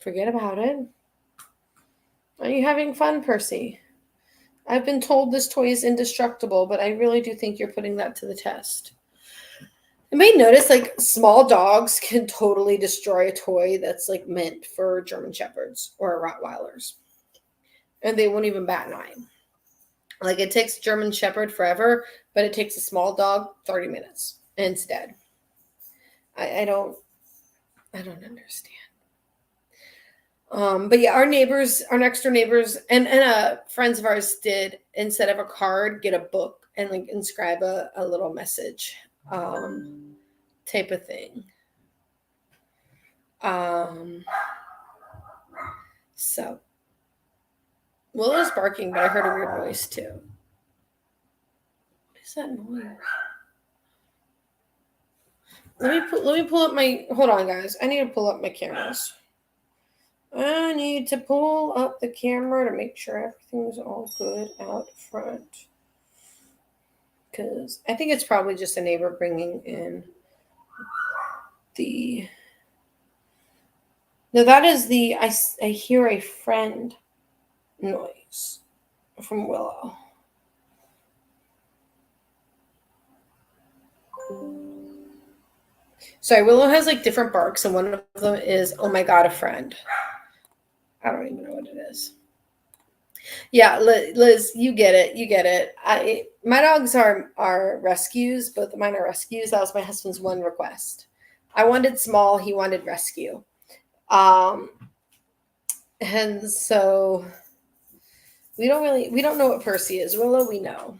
forget about it. Are you having fun, Percy? I've been told this toy is indestructible, but I really do think you're putting that to the test. You may notice like small dogs can totally destroy a toy that's like meant for German Shepherds or Rottweilers. And they won't even bat an eye. Like it takes German Shepherd forever, but it takes a small dog 30 minutes and it's dead. I don't understand. But yeah, our next door neighbors and friends of ours did, instead of a card, get a book and like inscribe a little message, type of thing. So Willow's barking, but I heard a weird noise too. What is that noise? Let me pull up my, hold on guys. I need to pull up my cameras. I need to pull up the camera to make sure everything's all good out front. Because I think it's probably just a neighbor bringing in the... No, that is the I hear a friend noise from Willow. Sorry, Willow has like different barks, and one of them is, oh my God, a friend. I don't even know what it is. Yeah, Liz, you get it. You get it. My dogs are rescues. Both of mine are rescues. That was my husband's one request. I wanted small. He wanted rescue. And so we don't know what Percy is. Willow, we know.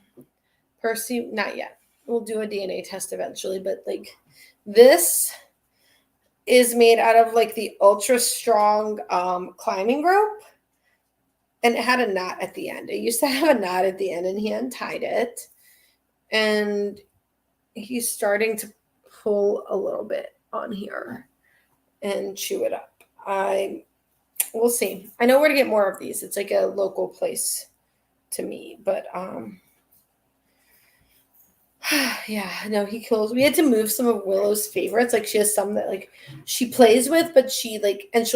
Percy, not yet. We'll do a DNA test eventually, but like this is made out of like the ultra strong climbing rope, and it had a knot at the end. It used to have a knot at the end, and he untied it, and he's starting to pull a little bit on here and chew it up. We'll see. I know where to get more of these. It's like a local place to me, but yeah, no, he kills. We had to move some of Willow's favorites. Like she has some that like she plays with, but she'll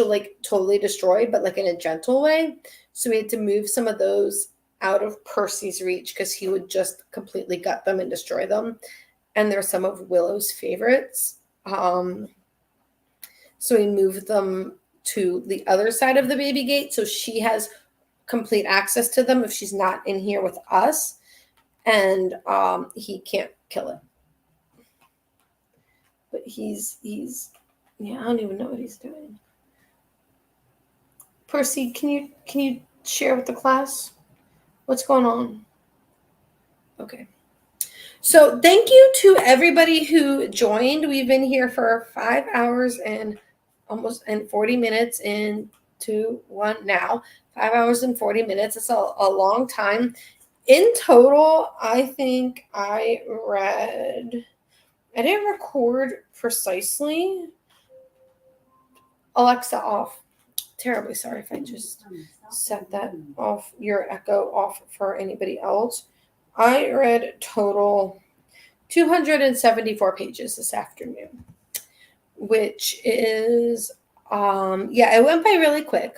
like totally destroy, but like in a gentle way. So we had to move some of those out of Percy's reach because he would just completely gut them and destroy them. And they're some of Willow's favorites. So we moved them to the other side of the baby gate, so she has complete access to them if she's not in here with us. And he can't kill it. But he's yeah, I don't even know what he's doing. Percy, can you share with the class what's going on? Okay. So thank you to everybody who joined. We've been here for 5 hours and 40 minutes into 1 now. 5 hours and 40 minutes. It's a long time. In total, I think I didn't record precisely. Alexa off. Terribly sorry if I just set that off, your echo off for anybody else. I read total 274 pages this afternoon, which is, it went by really quick.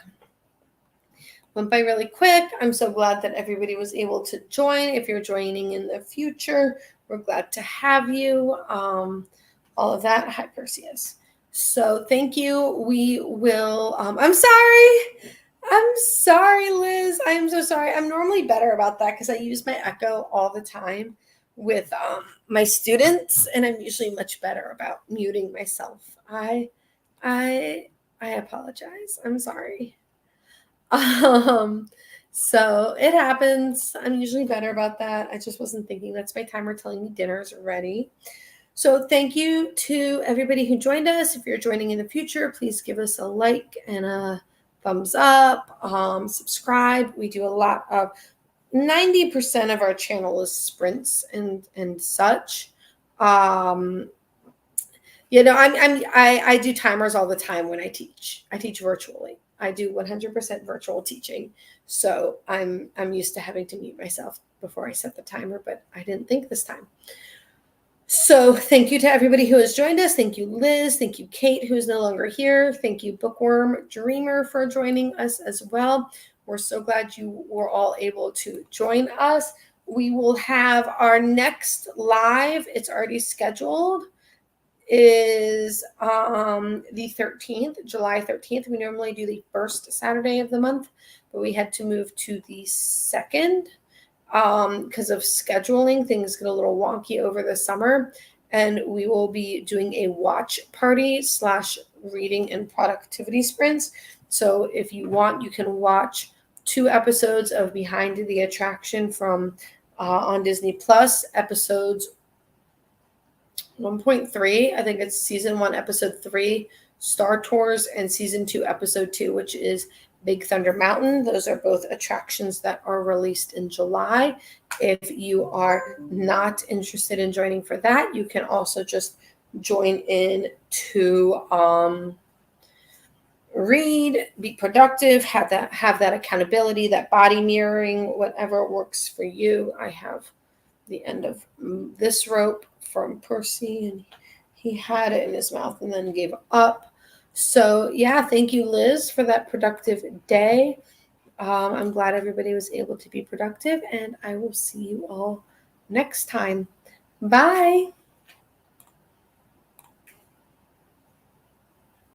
I'm so glad that everybody was able to join. If you're joining in the future, we're glad to have you. All of that. Hi, Perseus. So thank you. We will, I'm sorry, Liz. I'm so sorry. I'm normally better about that because I use my echo all the time with my students, and I'm usually much better about muting myself. I apologize. I'm sorry. So it happens. I'm usually better about that. I just wasn't thinking. That's my timer telling me dinner's ready. So thank you to everybody who joined us. If you're joining in the future, please give us a like and a thumbs up, subscribe. We do a lot of 90% of our channel is sprints and such. I do timers all the time when I teach. I teach virtually. I do 100% virtual teaching. So I'm used to having to mute myself before I set the timer, but I didn't think this time. So thank you to everybody who has joined us. Thank you, Liz. Thank you, Kate, who is no longer here. Thank you, Bookworm Dreamer, for joining us as well. We're so glad you were all able to join us. We will have our next live, it's already scheduled, is the 13th, July 13th. We normally do the first Saturday of the month, but we had to move to the second because of scheduling. Things get a little wonky over the summer, and we will be doing a watch party / reading and productivity sprints. So if you want, you can watch 2 episodes of Behind the Attraction from on Disney Plus, episodes 1.3. I think it's season 1, episode 3, Star Tours, and season 2, episode 2, which is Big Thunder Mountain. Those are both attractions that are released in July. If you are not interested in joining for that, you can also just join in to read, be productive, have that accountability, that body mirroring, whatever works for you. I have the end of this rope from Percy, and he had it in his mouth and then gave up. So yeah, thank you, Liz, for that productive day. I'm glad everybody was able to be productive, and I will see you all next time. Bye.